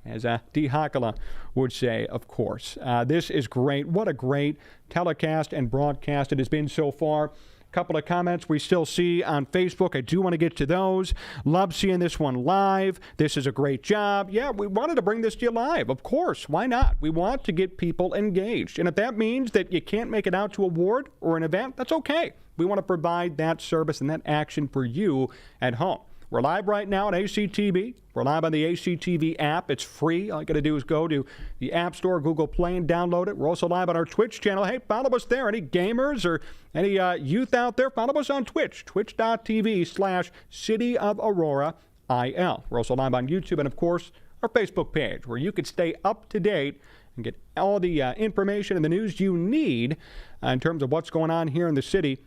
as Dee Hakala would say, of course. This is great. What a great telecast and broadcast it has been so far. Couple of comments we still see on Facebook. I do want to get to those. Love seeing this one live. This is a great job. Yeah, we wanted to bring this to you live. Of course. Why not? We want to get people engaged. And if that means that you can't make it out to a ward or an event, that's okay. We want to provide that service and that action for you at home. We're live right now on ACTV. We're live on the ACTV app. It's free. All you got to do is go to the App Store, Google Play, and download it. We're also live on our Twitch channel. Hey, follow us there. Any gamers or any youth out there, follow us on Twitch, twitch.tv/City of Aurora IL. We're also live on YouTube and, of course, our Facebook page, where you can stay up to date and get all the information and the news you need in terms of what's going on here in the city.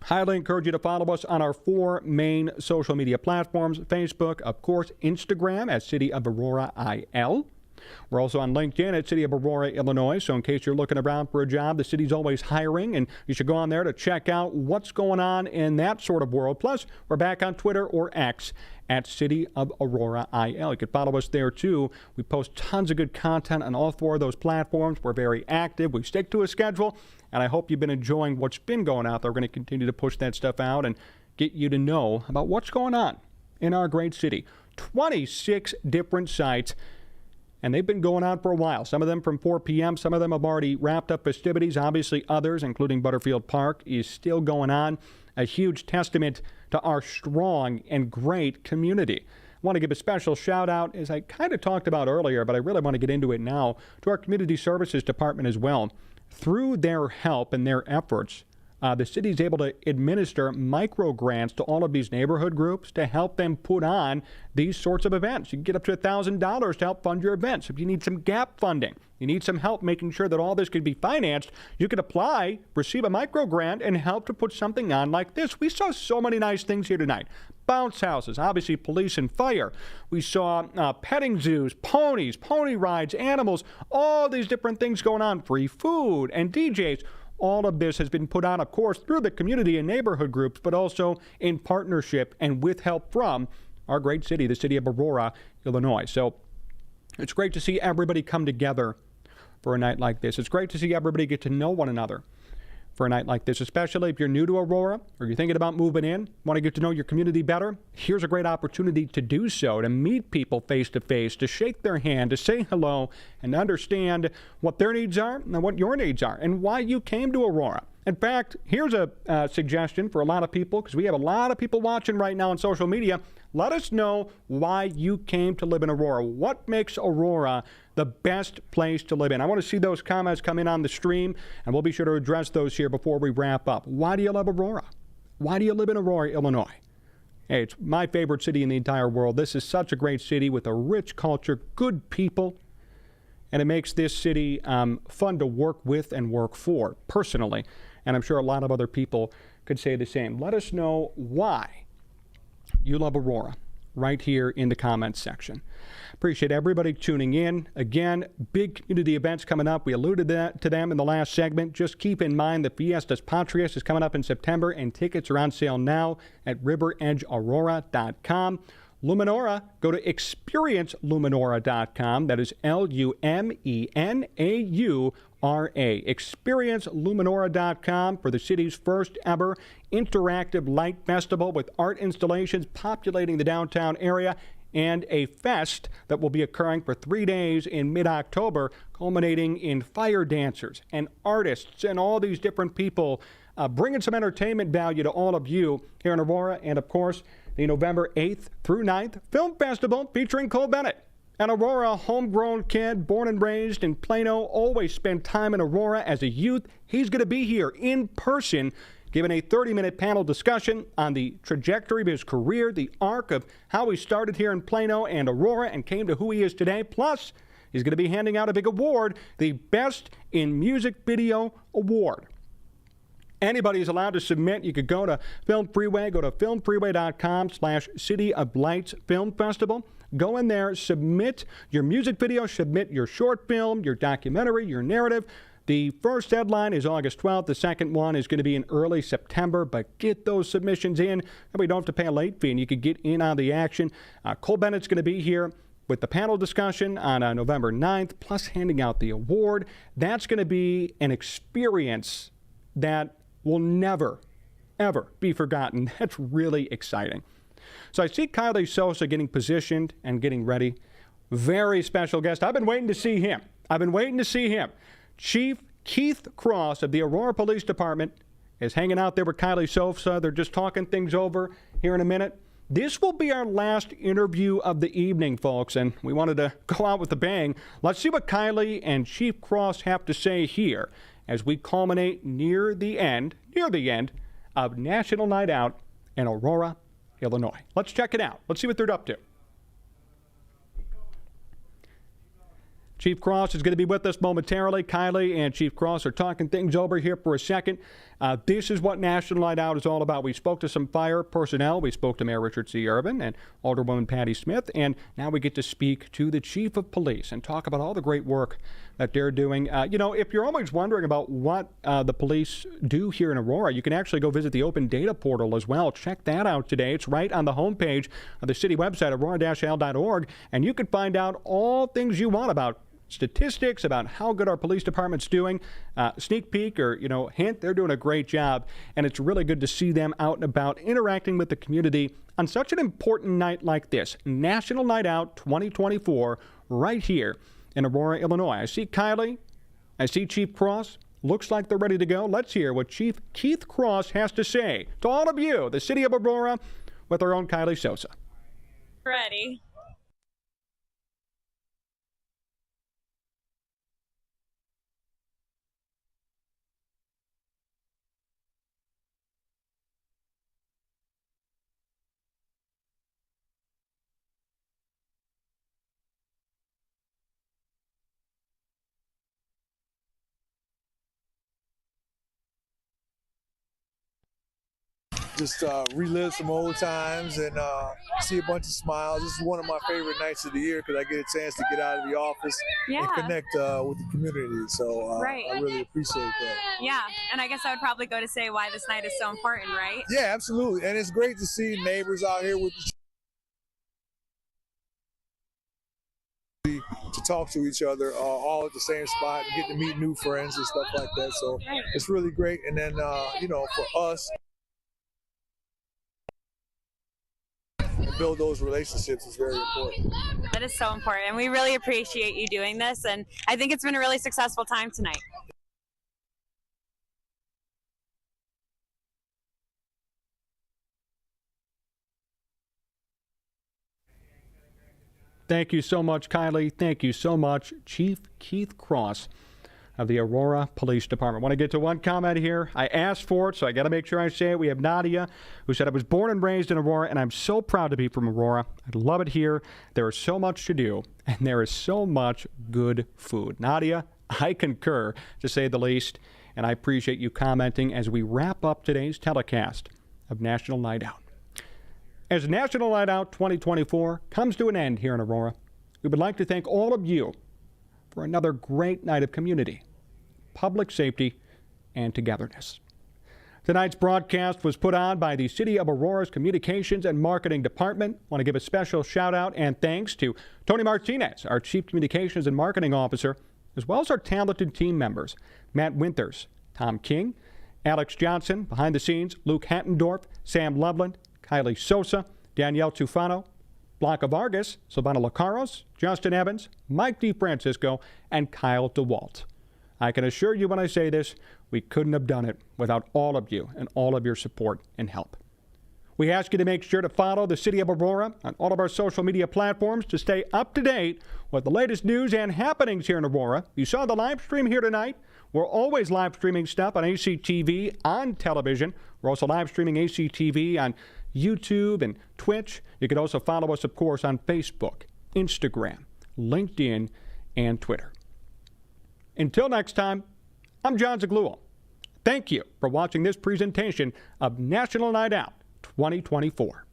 Highly encourage you to follow us on our 4 main social media platforms. Facebook, of course, Instagram at City of Aurora IL. We're also on LinkedIn at City of Aurora, Illinois. So in case you're looking around for a job, the city's always hiring, and you should go on there to check out what's going on in that sort of world. Plus, we're back on Twitter or X at City of Aurora IL. You can follow us there, too. We post tons of good content on all 4 of those platforms. We're very active. We stick to a schedule, and I hope you've been enjoying what's been going out there. We're going to continue to push that stuff out and get you to know about what's going on in our great city. 26 different sites, and they've been going on for a while. Some of them from 4 p.m. Some of them have already wrapped up festivities. Obviously, others, including Butterfield Park, is still going on. A huge testament to our strong and great community. I want to give a special shout out, as I kind of talked about earlier, but I really want to get into it now, to our Community Services Department as well. Through their help and their efforts, the city is able to administer micro grants to all of these neighborhood groups to help them put on these sorts of events. You can get up to $1,000 to help fund your events. If you need some gap funding, you need some help making sure that all this can be financed, you could apply, receive a micro grant, and help to put something on like this. We saw so many nice things here tonight. Bounce houses, obviously police and fire. We saw petting zoos, ponies, pony rides, animals, all these different things going on, free food and DJs. All of this has been put on, of course, through the community and neighborhood groups, but also in partnership and with help from our great city, the city of Aurora, Illinois. So it's great to see everybody come together for a night like this. It's great to see everybody get to know one another for a night like this, especially if you're new to Aurora or you're thinking about moving in, want to get to know your community better. Here's a great opportunity to do so, to meet people face to face, to shake their hand, to say hello, and understand what their needs are and what your needs are and why you came to Aurora. In fact, here's a suggestion for a lot of people, because we have a lot of people watching right now on social media. Let us know why you came to live in Aurora. What makes Aurora the best place to live in? I want to see those comments come in on the stream, and we'll be sure to address those here before we wrap up. Why do you love Aurora? Why do you live in Aurora, Illinois? Hey, it's my favorite city in the entire world. This is such a great city with a rich culture, good people, and it makes this city fun to work with and work for, personally. And I'm sure a lot of other people could say the same. Let us know why you love Aurora right here in the comments section. Appreciate everybody tuning in. Again, big community events coming up. We alluded to them in the last segment. Just keep in mind the Fiestas Patrias is coming up in September, and tickets are on sale now at riveredgeaurora.com. Luminora, go to experienceluminora.com. That is LUMENAURA. Experienceluminora.com for the city's first ever interactive light festival with art installations populating the downtown area, and a fest that will be occurring for 3 days in mid-October, culminating in fire dancers and artists and all these different people bringing some entertainment value to all of you here in Aurora. And, of course, the November 8th through 9th Film Festival featuring Cole Bennett. An Aurora homegrown kid, born and raised in Plano, always spent time in Aurora as a youth. He's going to be here in person, giving a 30-minute panel discussion on the trajectory of his career, the arc of how he started here in Plano and Aurora and came to who he is today. Plus, he's going to be handing out a big award, the Best in Music Video Award. Anybody is allowed to submit. You could go to Film Freeway, go to filmfreeway.com/City of Lights Film Festival. Go in there, submit your music video, submit your short film, your documentary, your narrative. The first deadline is August 12th. The second one is going to be in early September, but get those submissions in. And we don't have to pay a late fee, and you can get in on the action. Cole Bennett's going to be here with the panel discussion on November 9th, plus handing out the award. That's going to be an experience that will never, ever be forgotten. That's really exciting. So I see Kylie Sosa getting positioned and getting ready. Very special guest. I've been waiting to see him. Chief Keith Cross of the Aurora Police Department is hanging out there with Kylie Sosa. They're just talking things over here in a minute. This will be our last interview of the evening, folks, and we wanted to go out with a bang. Let's see what Kylie and Chief Cross have to say here as we culminate near the end of National Night Out in Aurora, Illinois. Let's check it out. Let's see what they're up to. Chief Cross is going to be with us momentarily. Kylie and Chief Cross are talking things over here for a second. This is what National Night Out is all about. We spoke to some fire personnel. We spoke to Mayor Richard C. Irvin and Alderwoman Patty Smith. And now we get to speak to the Chief of Police and talk about all the great work that they're doing. If you're always wondering about what the police do here in Aurora, you can actually go visit the open data portal as well. Check that out today. It's right on the homepage of the city website, aurora-l.org. And you can find out all things you want about statistics, about how good our police department's doing. Sneak peek or, hint, they're doing a great job. And it's really good to see them out and about interacting with the community on such an important night like this. National Night Out 2024 right here in Aurora, Illinois. I see Kylie. I see Chief Cross. Looks like they're ready to go. Let's hear what Chief Keith Cross has to say to all of you, the city of Aurora, with our own Kylie Sosa. Ready. Just relive some old times and see a bunch of smiles. This is one of my favorite nights of the year because I get a chance to get out of the office and connect with the community. So I really appreciate that. Yeah, and I guess I would probably go to say why this night is so important, right? Yeah, absolutely. And it's great to see neighbors out here with to talk to each other all at the same spot and get to meet new friends and stuff like that. So it's really great. And then, for us, build those relationships is very important. That is so important, and we really appreciate you doing this, and I think it's been a really successful time tonight. Thank you so much, Kylie. Thank you so much, Chief Keith Cross of the Aurora Police Department. Want to get to one comment here. I asked for it, so I got to make sure I say it. We have Nadia, who said, I was born and raised in Aurora, and I'm so proud to be from Aurora. I love it here. There is so much to do, and there is so much good food. Nadia, I concur, to say the least, and I appreciate you commenting as we wrap up today's telecast of National Night Out. As National Night Out 2024 comes to an end here in Aurora, we would like to thank all of you for another great night of community, public safety, and togetherness. Tonight's broadcast was put on by the City of Aurora's Communications and Marketing Department. I want to give a special shout out and thanks to Tony Martinez, our Chief Communications and Marketing Officer, as well as our talented team members, Matt Winters, Tom King, Alex Johnson, behind the scenes, Luke Hattendorf, Sam Loveland, Kylie Sosa, Danielle Tufano, Blanca Vargas, Silvana Lacaros, Justin Evans, Mike DeFrancisco, and Kyle DeWalt. I can assure you when I say this, we couldn't have done it without all of you and all of your support and help. We ask you to make sure to follow the City of Aurora on all of our social media platforms to stay up to date with the latest news and happenings here in Aurora. You saw the live stream here tonight. We're always live streaming stuff on ACTV on television. We're also live streaming ACTV on YouTube and Twitch. You can also follow us, of course, on Facebook, Instagram, LinkedIn, and Twitter. Until next time, I'm John Zaghloul. Thank you for watching this presentation of National Night Out 2024.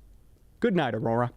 Good night, Aurora.